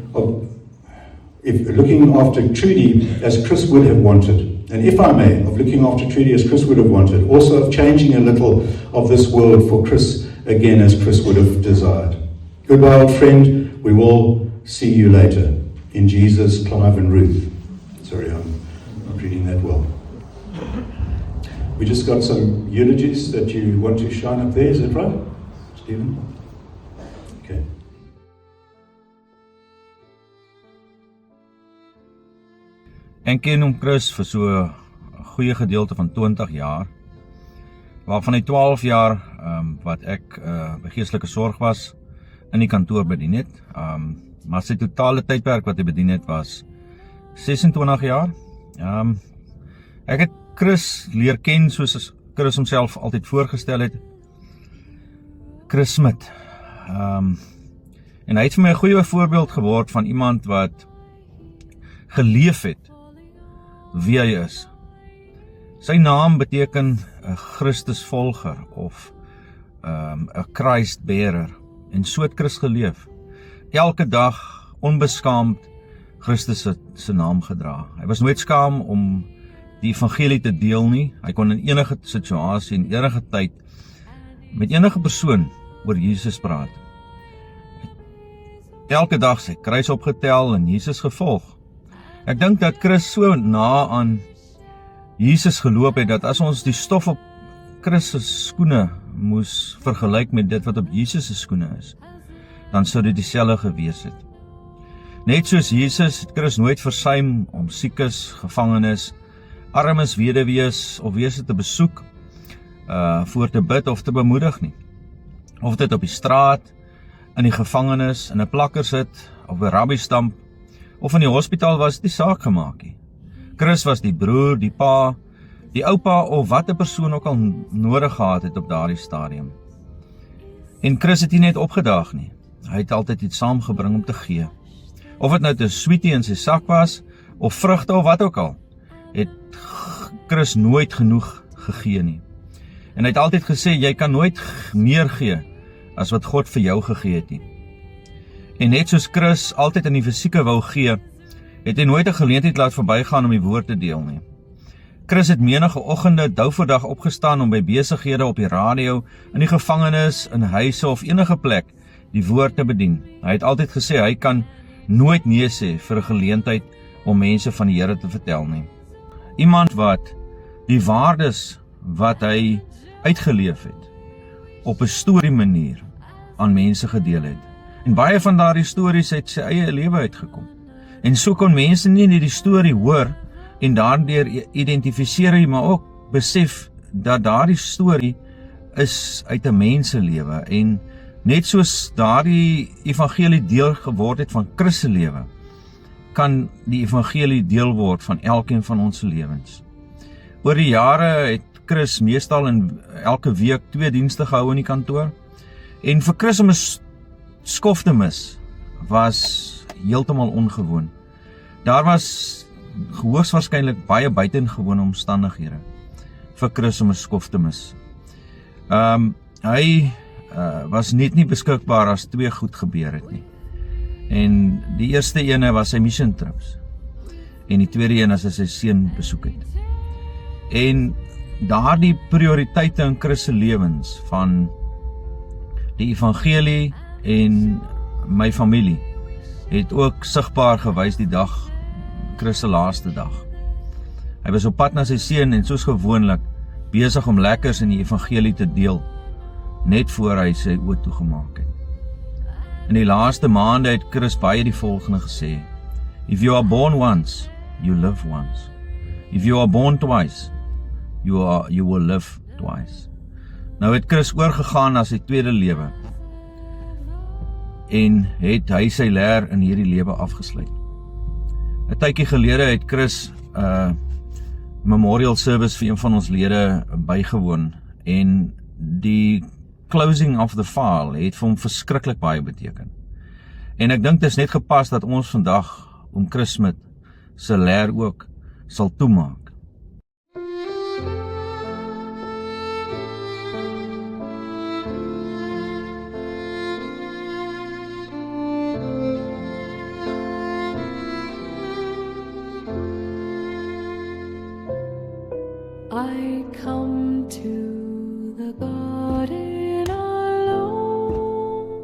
if looking after Trudy as Chris would have wanted, and if I may, of looking after Trudy as Chris would have wanted, also of changing a little of this world for Chris again as Chris would have desired. Goodbye, old friend. We will see you later. In Jesus, Clive and Ruth. Sorry, I'm not reading that well. We just got some eulogies that you want to shine up there, is that right, Stephen? Okay. En ken hom Chris vir so 'n goeie gedeelte van 20 jaar, waarvan hy 12 jaar wat ek by geestelike sorg was, in die kantoor bedien het. Maar sy totale tydperk wat hy bedien het was 26 jaar. Ek het Chris leer ken soos Chris homself altyd voorgestel het. Chris Smit. En hy het vir my 'n goeie voorbeeld geword van iemand wat geleef het wie hy is. Sy naam beteken 'n Christusvolger of 'n Christbearer. En so het Chris geleef. Elke dag onbeskaamd Christus se naam gedra. Hy was nooit skaam om die evangelie te deel nie. Hy kon in enige situasie en enige tyd met enige persoon oor Jesus praat. Elke dag sy kruis opgetel en Jesus gevolg. Ek dink dat Chris so na aan Jesus geloop het, dat as ons die stof op Chris se skoene moes vergelyk met dit wat op Jesus se skoene is, dan sou dit dieselfde gewees het. Net soos Jesus het Chris nooit versuim om siekes, gevangenes, armes, weduwees of wese te besoek, voor te bid of te bemoedig nie. Of dit op die straat, in die gevangenis, in 'n plakker sit, of by rabbiestamp, of in die hospitaal was die saak gemaak nie. Chris was die broer, die pa, die oupa of wat 'n persoon ook al nodig gehad het op daardie stadium. En Chris het nie net opgedaag nie. Hy het altyd iets saamgebring om te gee. Of dit nou 'n sweetie in sy sak was, of vrugte of wat ook al, het Chris nooit genoeg gegee nie. En hy het altyd gesê, jy kan nooit meer gee as wat God vir jou gegee het nie. En net soos Chris altyd in die fisieke wou gee, het hy nooit 'n geleentheid laat verbygaan om die woord te deel nie. Chris het menige oggende dou vir dag opgestaan om by besighede op die radio, in die gevangenis, in huise of enige plek die woord te bedien. Hy het altyd gesê hy kan nooit nee sê vir 'n geleentheid om mense van die Here te vertel nie. Iemand wat die waardes wat hy uitgeleef het op 'n storie manier aan mense gedeel het. En baie van daardie stories het sy eie lewe uitgekom. En so kon mense nie net die storie hoor en daardeur identifiseer nie, maar ook besef dat daardie storie is uit 'n menselewe. En net soos daardie evangelie deel geword het van Chris se lewe, kan die evangelie deel word van elkeen van ons lewens. Oor die jare het Chris meestal in elke week 2 dienste gehou in die kantoor. En vir Chris om 'n skof te mis was heeltemal ongewoon. Daar was hoogstwaarskynlik baie buitengewone omstandighede vir Chris om 'n skof te mis. Hy was net nie beskikbaar as 2 goed gebeur het nie. En die eerste ene was sy mission trips. En die tweede een as hy sy seun besoek het. En daardie prioriteite in Chris se lewens van die evangelie en my familie het ook sigbaar gewys die dag, Chris se laaste dag. Hy was op pad na sy seun en soos gewoonlik besig om lekkers in die evangelie te deel, net voor hy sy oë toegemaak het. In die laaste maande het Chris baie die volgende gesê: If you are born once, you live once. If you are born twice, you will live twice. Nou het Chris oorgegaan na sy tweede lewe en het hy sy leer in hierdie lewe afgesluit. 'n Tydjie gelede het Chris 'n memorial service vir een van ons lede bygewoon en die closing of the file het vir hom verskriklik baie beteken. En ek dink dit is net gepas dat ons vandag om Chris Smit se leer ook sal toemaak. I come to the garden alone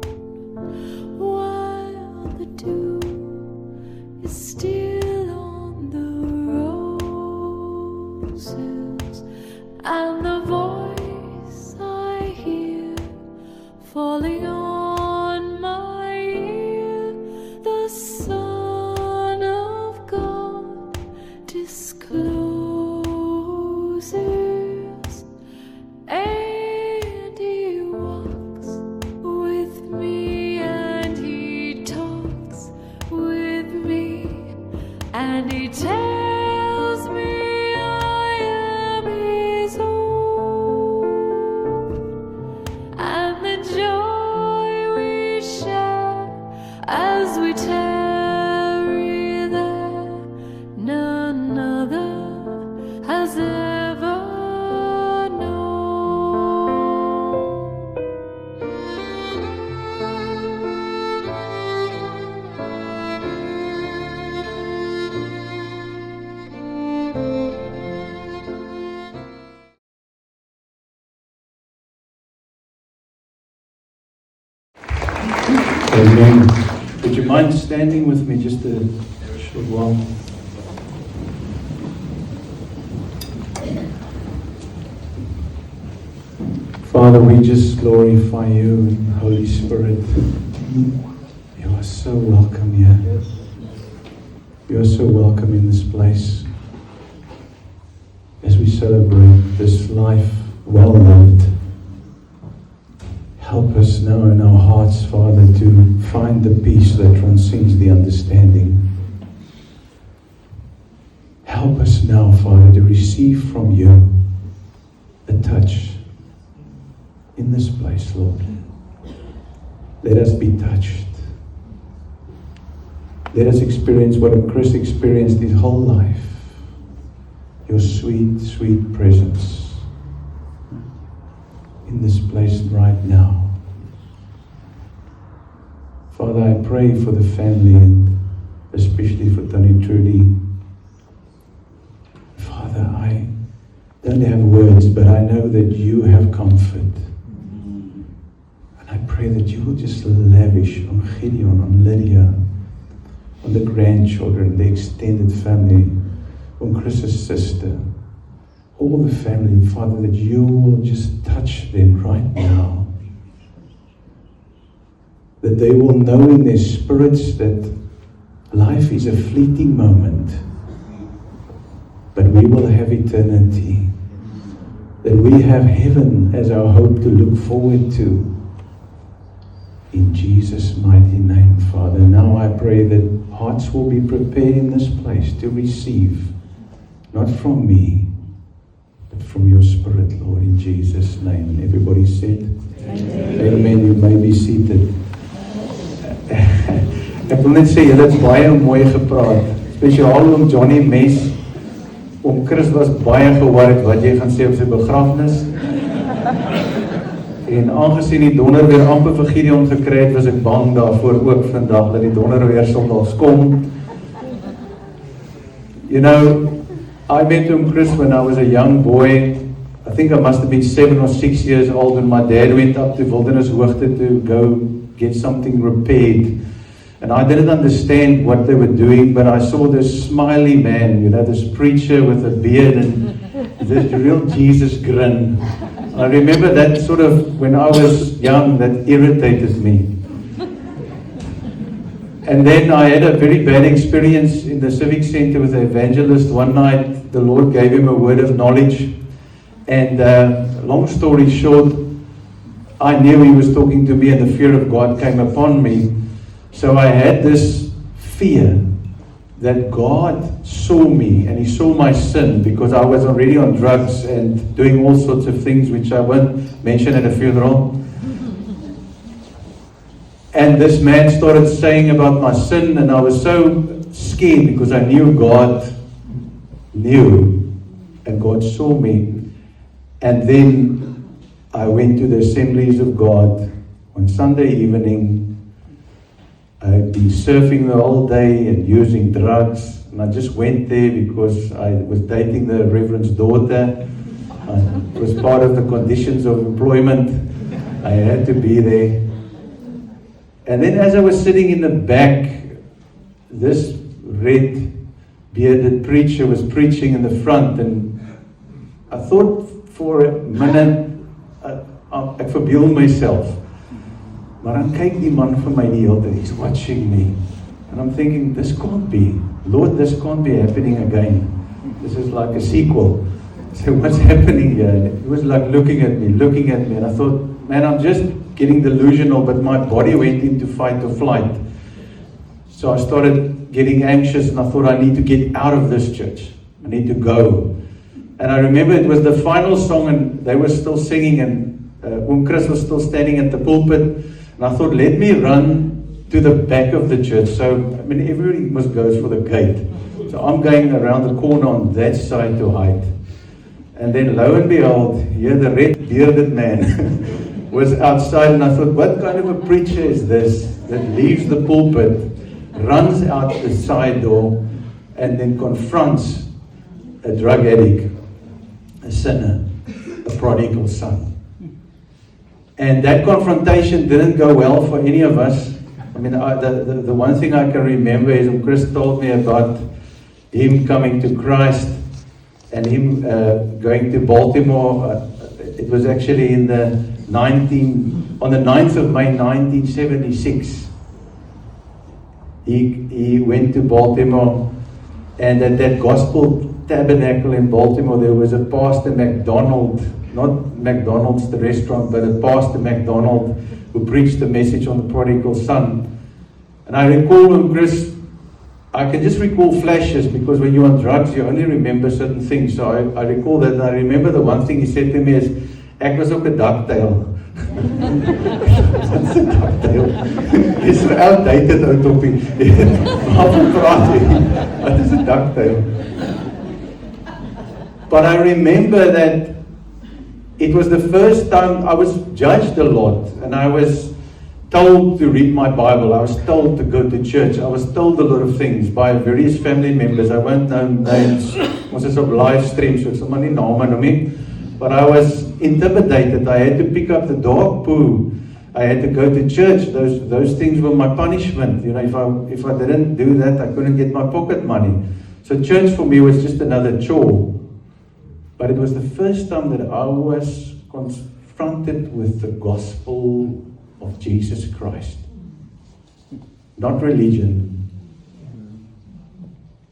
while the dew is still on the roses, and the voice I hear falling on my ear, the Son of God Amen. Would you mind standing with me just a short while? Father, we just glorify you and Holy Spirit. You are so welcome here. You are so welcome in this place. As we celebrate this life well lived, help us now in our hearts, Father, to find the peace that transcends the understanding. Help us now, Father, to receive from you a touch in this place, Lord. Let us be touched. Let us experience what Chris experienced his whole life. Your sweet, sweet presence in this place right now. Father, I pray for the family and especially for Tony Trudy. Father, I don't have words, but I know that you have comfort. And I pray that you will just lavish on Gideon, on Lydia, on the grandchildren, the extended family, on Chris's sister, all the family, Father, that you will just touch them right now. That they will know in their spirits that life is a fleeting moment, but we will have eternity. That we have heaven as our hope to look forward to. In Jesus' mighty name, Father. Now I pray that hearts will be prepared in this place to receive, not from me, but from your Spirit, Lord, in Jesus' name. And everybody said, Amen. Amen. You may be seated. Ek wil net sê, julle het baie mooi gepraat. Spesiaal om Johnny Mes. Om Chris was baie gehoor het wat jy gaan sê op sy begrafnis. En aangesien die donder weer amper vir Gideon gekry het, was ek bang daarvoor ook vandag, dat die donder weer sal kom. You know, I met Chris when I was a young boy. I think I must have been 7 or 6 years old when my dad went up to Wilderness Hoogte to go get something repaired. And I didn't understand what they were doing, but I saw this smiley man, you know, this preacher with a beard and this real Jesus grin. I remember that sort of, when I was young, that irritated me. And then I had a very bad experience in the Civic Center with the evangelist. One night, the Lord gave him a word of knowledge. And long story short, I knew he was talking to me and the fear of God came upon me. So I had this fear that God saw me and he saw my sin because I was already on drugs and doing all sorts of things which I won't mention at a funeral. And this man started saying about my sin and I was so scared because I knew God knew and God saw me. And then I went to the Assemblies of God on Sunday evening. I'd been surfing the whole day and using drugs, and I just went there because I was dating the Reverend's daughter. It was part of the conditions of employment. I had to be there. And then as I was sitting in the back, this red bearded preacher was preaching in the front, and I thought for a minute, ek verbeel myself. Maar dan kyk die man vir my die hele tyd, he's watching me. And I'm thinking, this can't be. Lord, this can't be happening again. This is like a sequel. So what's happening here? And he was like looking at me. And I thought, man, I'm just getting delusional, but my body went into fight or flight. So I started getting anxious and I thought I need to get out of this church. I need to go. And I remember it was the final song and they were still singing and Chris was still standing at the pulpit. And I thought, let me run to the back of the church. So, I mean, everybody must go for the gate. So I'm going around the corner on that side to hide. And then lo and behold, here the red bearded man was outside. And I thought, what kind of a preacher is this that leaves the pulpit, runs out the side door, and then confronts a drug addict, a sinner, a prodigal son. And that confrontation didn't go well for any of us. I mean, the one thing I can remember is when Chris told me about him coming to Christ and him going to Baltimore. It was actually on the 9th of May 1976. He went to Baltimore, and at that Gospel Tabernacle in Baltimore, there was a Pastor McDonald, not McDonald's the restaurant, but a Pastor McDonald who preached the message on the prodigal son. And I recall him, Chris, I can just recall flashes, because when you're on drugs, you only remember certain things. So I recall that, and I remember the one thing he said to me is, ek was op 'n ducktail. What's a ducktail? It's an outdated ou toppie. What is a ducktail? But I remember that it was the first time I was judged a lot, and I was told to read my Bible. I was told to go to church. I was told a lot of things by various family members. I won't know names. Ons is op live stream, so ek sal maar nie name noem nie. But I was intimidated. I had to pick up the dog poo. I had to go to church. Those things were my punishment. You know, if I didn't do that, I couldn't get my pocket money. So church for me was just another chore. But it was the first time that I was confronted with the gospel of Jesus Christ. Not religion,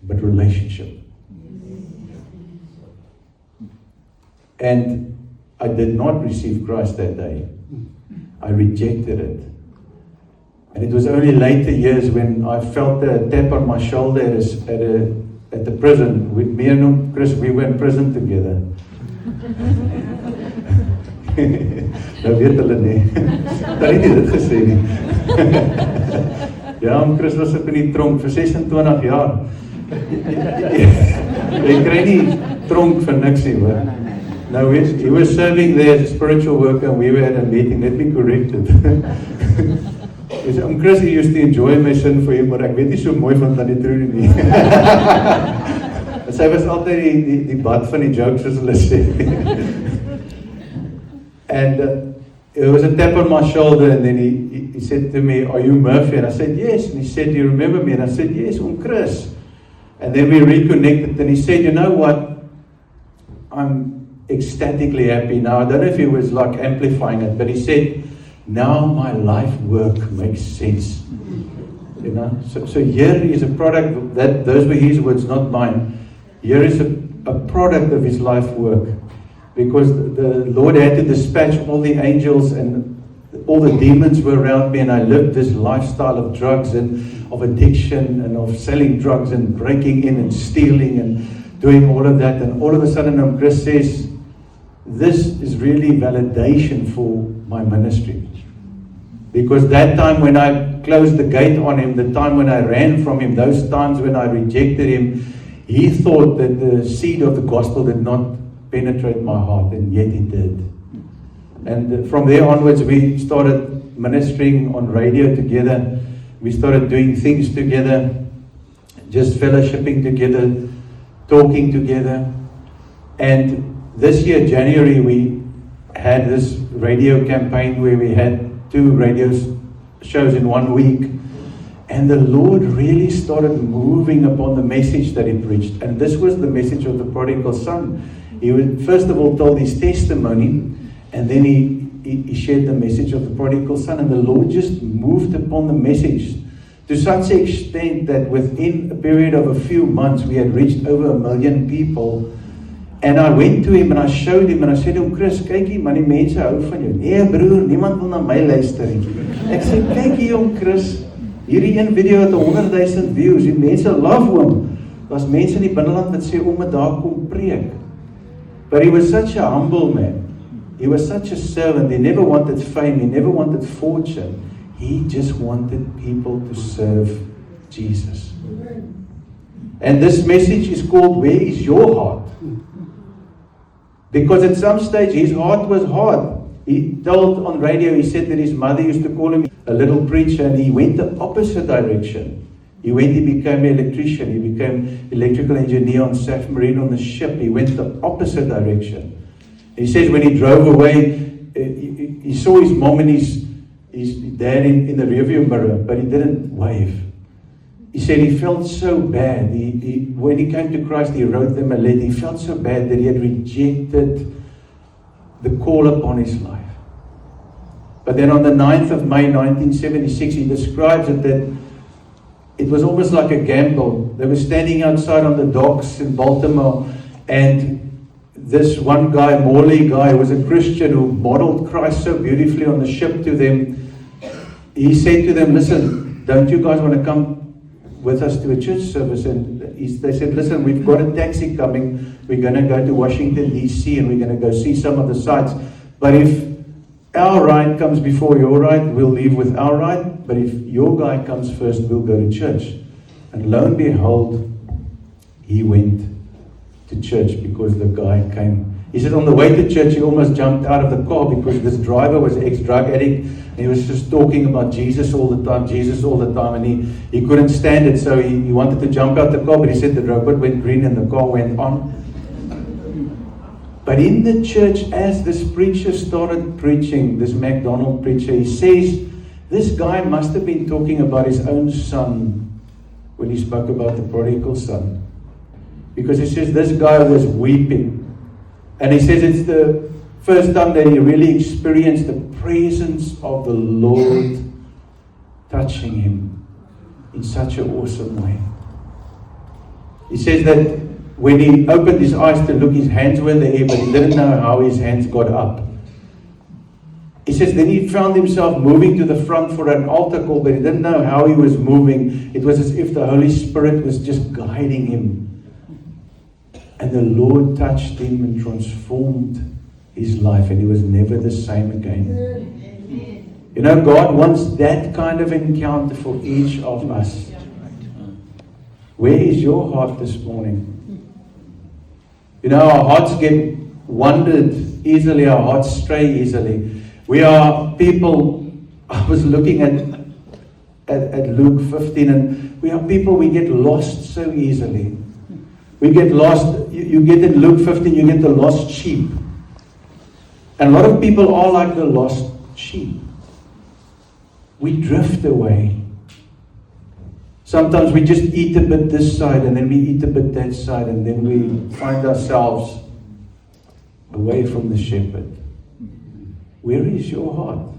but relationship. And I did not receive Christ that day. I rejected it. And it was only later years when I felt a tap on my shoulder at the prison. Me and Chris, we were in prison together. Nou weet hulle nie. Dat het nie dit gesê nie. Ja, Chris was op in die tronk vir 26 jaar. Jy kry nie tronk vir niks nie, hoor. No, he was serving there as a spiritual worker, and we were at a meeting. Let me correct it. Chris, he used to enjoy my sin for him, maar ek weet nie so mooi van Tannie Trudy nie. Sy was altyd die bad van die jokes, as hulle sê. And there was a tap on my shoulder, and then he said to me, "Are you Murphy?" And I said, "Yes." And he said, "Do you remember me?" And I said, "Yes, I'm Chris." And then we reconnected, and he said, "You know what? I'm ecstatically happy now." I don't know if he was like amplifying it, but he said, "Now my life work makes sense." You know, so here is a product that those were his words, not mine. Here is a product of his life work, because the Lord had to dispatch all the angels, and all the demons were around me, and I lived this lifestyle of drugs and of addiction and of selling drugs and breaking in and stealing and doing all of that. And all of a sudden, Chris says, "This is really validation for my ministry." Because that time when I closed the gate on him, the time when I ran from him, those times when I rejected him, he thought that the seed of the gospel did not penetrate my heart, and yet it did. And from there onwards, we started ministering on radio together. We started doing things together, just fellowshipping together, talking together. And this year, January, we had this radio campaign where we had 2 radio shows in 1 week. And the Lord really started moving upon the message that he preached. And this was the message of the prodigal son. He first of all told his testimony, and then he shared the message of the prodigal son. And the Lord just moved upon the message to such an extent that within a period of a few months, we had reached over 1 million people. And I went to him and I showed him and I said to him, "Chris, kyk hier, man, die mense hou van jou." "Nee broer, niemand wil na my luister nie." Ek sê, "Kyk hier jong Chris, hierdie een video het 100,000 views, die mense love hom." Daar's mense in die binneland wat sê om het daar kom preek. But he was such a humble man. He was such a servant. He never wanted fame, he never wanted fortune. He just wanted people to serve Jesus. And this message is called, "Where is your heart?" Because at some stage his heart was hard. He told on radio, he said that his mother used to call him a little preacher, and he went the opposite direction. He became an electrician, he became electrical engineer on Saf Marine on the ship. He went the opposite direction. He says when he drove away, he saw his mom and his his dad in the rearview mirror, but he didn't wave. He said he felt so bad. When he came to Christ, he wrote them a letter. He felt so bad that he had rejected the call upon his life. But then on the 9th of May 1976, he describes it that it was almost like a gamble. They were standing outside on the docks in Baltimore, and this one guy, Morley guy, who was a Christian who modeled Christ so beautifully on the ship to them, he said to them, listen, don't you guys want to come with us to a church service? And they said, listen, we've got a taxi coming. We're going to go to Washington, D.C., and we're going to go see some of the sites. But if our ride comes before your ride, we'll leave with our ride. But if your guy comes first, we'll go to church. And lo and behold, he went to church because the guy came. He said on the way to church, he almost jumped out of the car because this driver was an ex-drug addict. And he was just talking about Jesus all the time, and he couldn't stand it. So he wanted to jump out the car, but he said the robot went green and the car went on. But in the church, as this preacher started preaching, this MacDonald preacher, he says, this guy must have been talking about his own son when he spoke about the prodigal son. Because he says this guy was weeping. And he says it's the first time that he really experienced the presence of the Lord touching him in such an awesome way. He says that when he opened his eyes to look, his hands were in the air, but he didn't know how his hands got up. He says then he found himself moving to the front for an altar call, but he didn't know how he was moving. It was as if the Holy Spirit was just guiding him. And the Lord touched him and transformed his life, and he was never the same again. You know, God wants that kind of encounter for each of us. Where is your heart this morning? You know, our hearts get wandered easily, our hearts stray easily. We are people, I was looking at Luke 15, and we are people, we get lost so easily. We get lost, you get in Luke 15, you get the lost sheep. And a lot of people are like the lost sheep. We drift away. Sometimes we just eat a bit this side, and then we eat a bit that side, and then we find ourselves away from the shepherd. Where is your heart?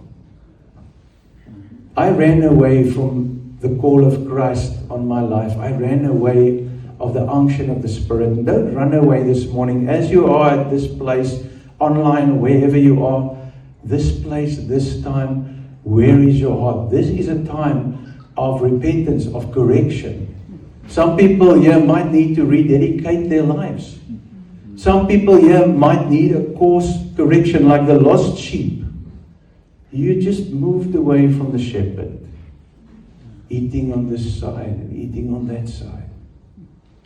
I ran away from the call of Christ on my life. I ran away of the unction of the Spirit. And don't run away this morning. As you are at this place, online, wherever you are, this place, this time, where is your heart? This is a time of repentance, of correction. Some people here might need to rededicate their lives. Some people here might need a course correction, like the lost sheep. You just moved away from the shepherd, eating on this side and eating on that side.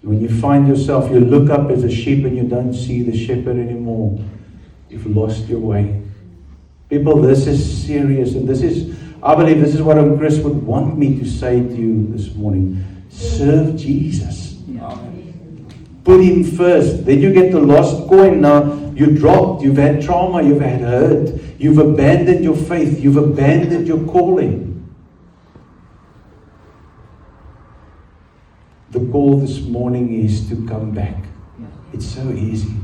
When you find yourself, you look up as a sheep and you don't see the shepherd anymore. You've lost your way. People, this is serious, and I believe this is what Chris would want me to say to you this morning. Serve Jesus. Put him first. Then you get the lost coin. Now you dropped, you've had trauma, you've had hurt, you've abandoned your faith, you've abandoned your calling. The call this morning is to come back. It's so easy.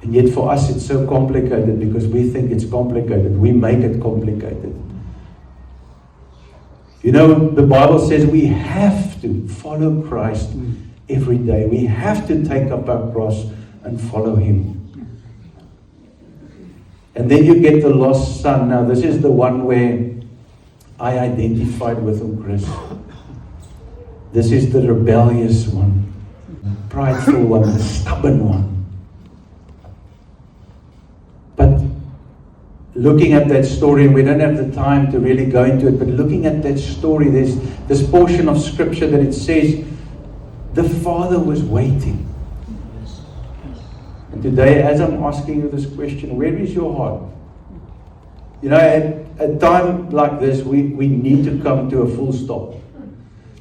And yet for us it's so complicated because we think it's complicated. We make it complicated. You know, the Bible says we have to follow Christ every day. We have to take up our cross and follow him. And then you get the lost son. Now this is the one where I identified with him, Chris. This is the rebellious one, prideful one, the stubborn one. But looking at that story, and we don't have the time to really go into it, but looking at that story, there's this portion of scripture that it says, the father was waiting. And today, as I'm asking you this question, where is your heart? You know, at a time like this, we need to come to a full stop.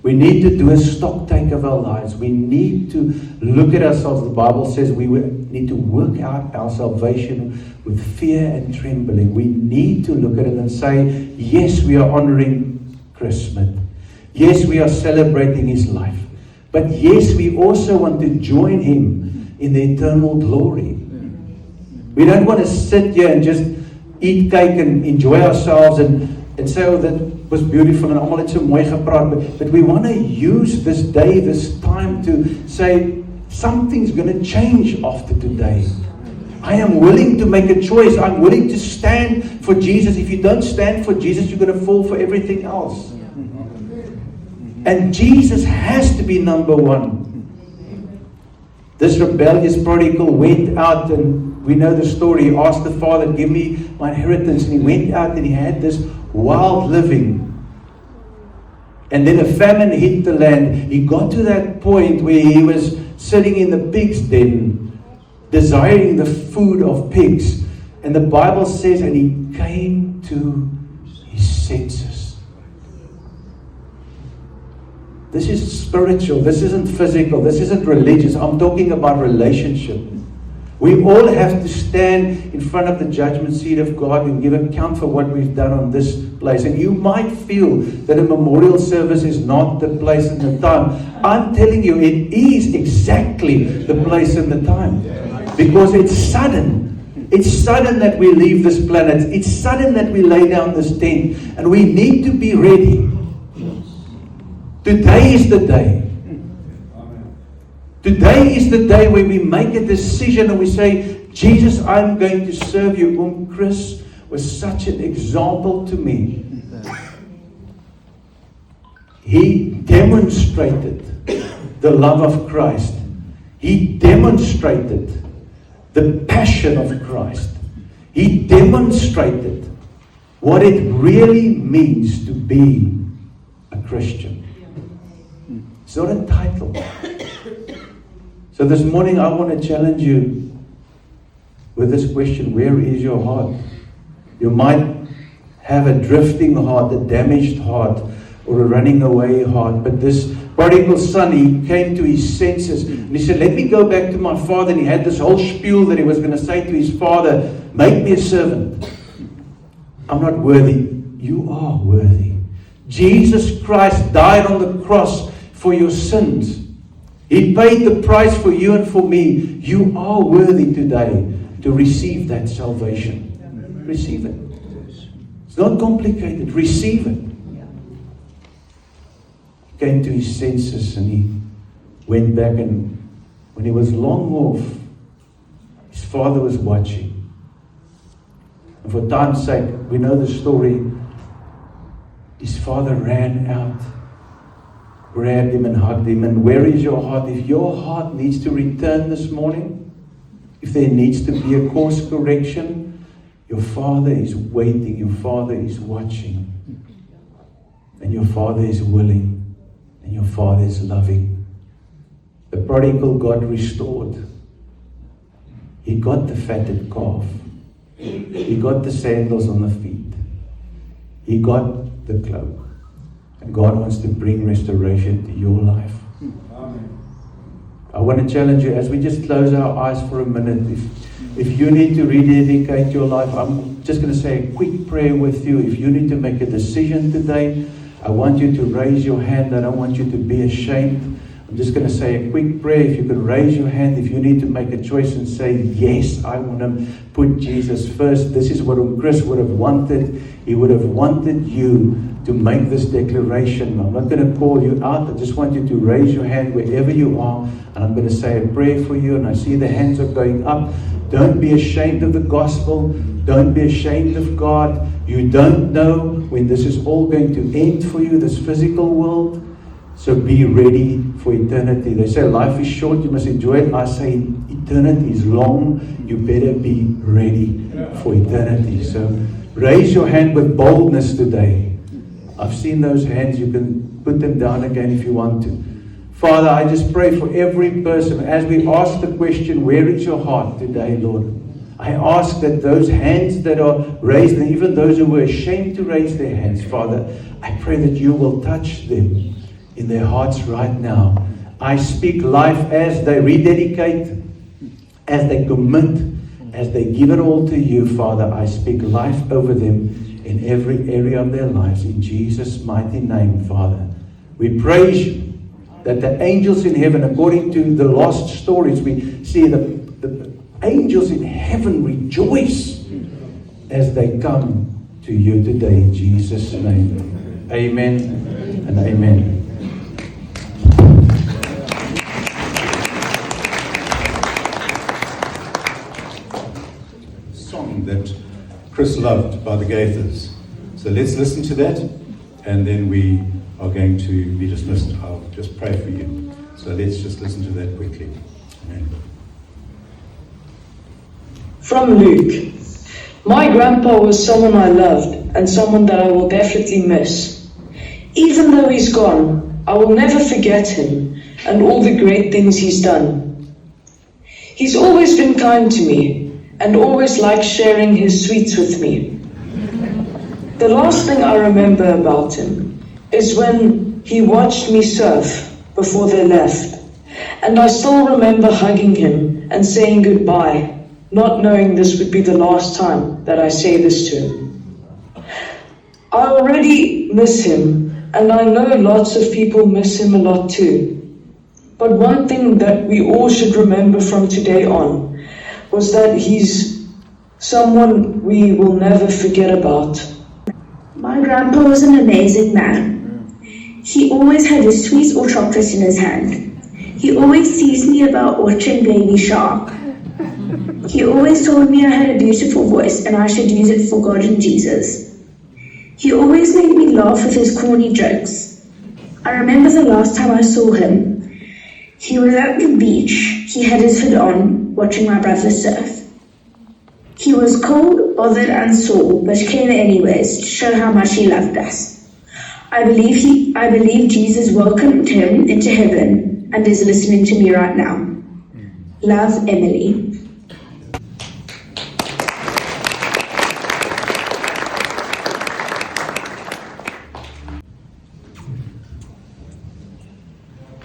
We need to do a stock take of our lives. We need to look at ourselves. The Bible says we need to work out our salvation with fear and trembling. We need to look at it and say, yes, we are honoring Chris Smith. Yes, we are celebrating his life. But yes, we also want to join him in the eternal glory. We don't want to sit here and just eat cake and enjoy ourselves and say, oh, that was beautiful and almal het so mooi gepraat. But we want to use this day, this time to say, something's going to change after today. I am willing to make a choice. I'm willing to stand for Jesus. If you don't stand for Jesus, you're going to fall for everything else. And Jesus has to be number one. This rebellious prodigal went out, and we know the story. He asked the father, give me my inheritance. And he went out and he had this wild living. And then a famine hit the land. He got to that point where he was sitting in the pig's den, desiring the food of pigs. And the Bible says, and he came to his senses. This is spiritual. This isn't physical. This isn't religious. I'm talking about relationship. We all have to stand in front of the judgment seat of God and give account for what we've done on this place. And you might feel that a memorial service is not the place and the time. I'm telling you, it is exactly the place and the time. Because it's sudden. It's sudden that we leave this planet. It's sudden that we lay down this tent. And we need to be ready. Today is the day. Today is the day where we make a decision and we say, Jesus, I'm going to serve you. Chris was such an example to me. He demonstrated the love of Christ. He demonstrated the passion of Christ. He demonstrated what it really means to be a Christian. It's not a title. So this morning I want to challenge you with this question, where is your heart? You might have a drifting heart, a damaged heart, or a running away heart. But this prodigal son, he came to his senses and he said, let me go back to my father. And he had this whole spiel that he was going to say to his father, make me a servant. I'm not worthy. You are worthy. Jesus Christ died on the cross for your sins. He paid the price for you and for me. You are worthy today to receive that salvation. Receive it. It's not complicated. Receive it. He came to his senses and he went back, and when he was long off, his father was watching. And for time's sake, we know the story. His father ran out, grabbed him and hugged him. And where is your heart? If your heart needs to return this morning, if there needs to be a course correction, your father is waiting, your father is watching, and your father is willing, and your father is loving. The prodigal got restored. He got the fatted calf. He got the sandals on the feet. He got the cloak. And God wants to bring restoration to your life. Amen. I want to challenge you as we just close our eyes for a minute. If you need to rededicate your life, I'm just going to say a quick prayer with you. If you need to make a decision today, I want you to raise your hand. I don't want you to be ashamed. I'm just going to say a quick prayer. If you could raise your hand, if you need to make a choice and say, yes, I want to put Jesus first. This is what Chris would have wanted. He would have wanted you to make this declaration. I'm not going to call you out. I just want you to raise your hand wherever you are. And I'm going to say a prayer for you. And I see the hands are going up. Don't be ashamed of the gospel. Don't be ashamed of God. You don't know when this is all going to end for you, this physical world. So be ready for eternity. They say life is short, you must enjoy it. I say eternity is long. You better be ready for eternity. So raise your hand with boldness today. I've seen those hands. You can put them down again if you want to. Father, I just pray for every person as we ask the question, where is your heart today, Lord? I ask that those hands that are raised, and even those who were ashamed to raise their hands, Father, I pray that you will touch them in their hearts right now. I speak life as they rededicate. as they commit, as they give it all to you, Father, I speak life over them in every area of their lives. In Jesus' mighty name, Father. We praise you that the angels in heaven, according to the lost stories, we see the angels in heaven rejoice as they come to you today in Jesus' name. Amen and amen. Song that Chris loved by the Gaithers. So let's listen to that, and then we are going to be dismissed. I'll just pray for you. So let's just listen to that quickly. Amen. From Luke. My grandpa was someone I loved and someone that I will definitely miss. Even though he's gone, I will never forget him and all the great things he's done. He's always been kind to me and always liked sharing his sweets with me. The last thing I remember about him is when he watched me surf before they left, and I still remember hugging him and saying goodbye, not knowing this would be the last time that I say this to him. I already miss him, and I know lots of people miss him a lot too. But one thing that we all should remember from today on was that he's someone we will never forget about. My grandpa was an amazing man. He always had his sweets or chocolates in his hand. He always teased me about watching Baby Shark. He always told me I had a beautiful voice and I should use it for God and Jesus. He always made me laugh with his corny jokes. I remember the last time I saw him. He was at the beach. He had his hood on, watching my brother surf. He was cold, bothered and sore, but came anyways to show how much he loved us. I believe Jesus welcomed him into heaven and is listening to me right now. Love, Emily.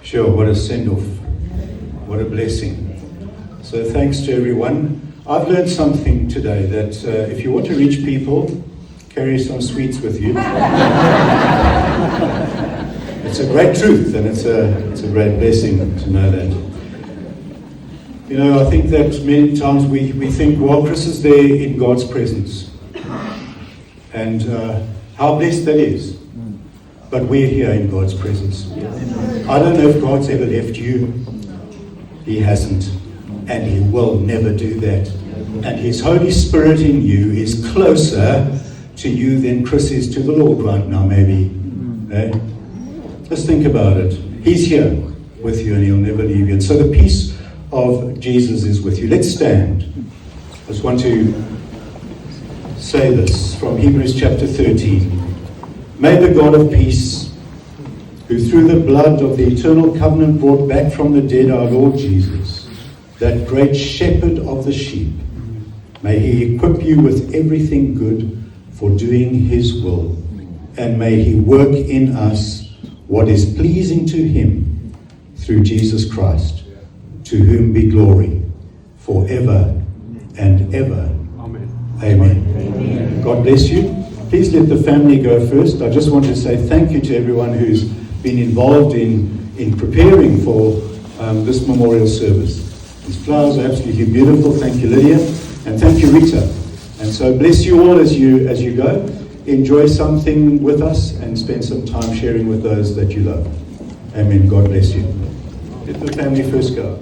Sure, what a send-off. What a blessing. So thanks to everyone. I've learned something today, that if you want to reach people, carry some sweets with you. It's a great truth, and it's a great blessing to know that. You know, I think that many times we think, well, Chris is there in God's presence. And how blessed that is. But we're here in God's presence. I don't know if God's ever left you. He hasn't. And He will never do that. And His Holy Spirit in you is closer to you than Chris is to the Lord right now, maybe. Eh? Just think about it. He's here with you and He'll never leave you. And so the peace of Jesus is with you. Let's stand. I just want to say this from Hebrews chapter 13. May the God of peace, who through the blood of the eternal covenant brought back from the dead our Lord Jesus, that great shepherd of the sheep, may He equip you with everything good for doing His will, and may He work in us what is pleasing to Him through Jesus Christ, to whom be glory forever and ever. Amen. Amen. God bless you. Please let the family go first. I just want to say thank you to everyone who's been involved in preparing for this memorial service. These flowers are absolutely beautiful. Thank you, Lydia. And thank you, Rita. And so bless you all as you go. Enjoy something with us and spend some time sharing with those that you love. Amen. God bless you. Let the family first go.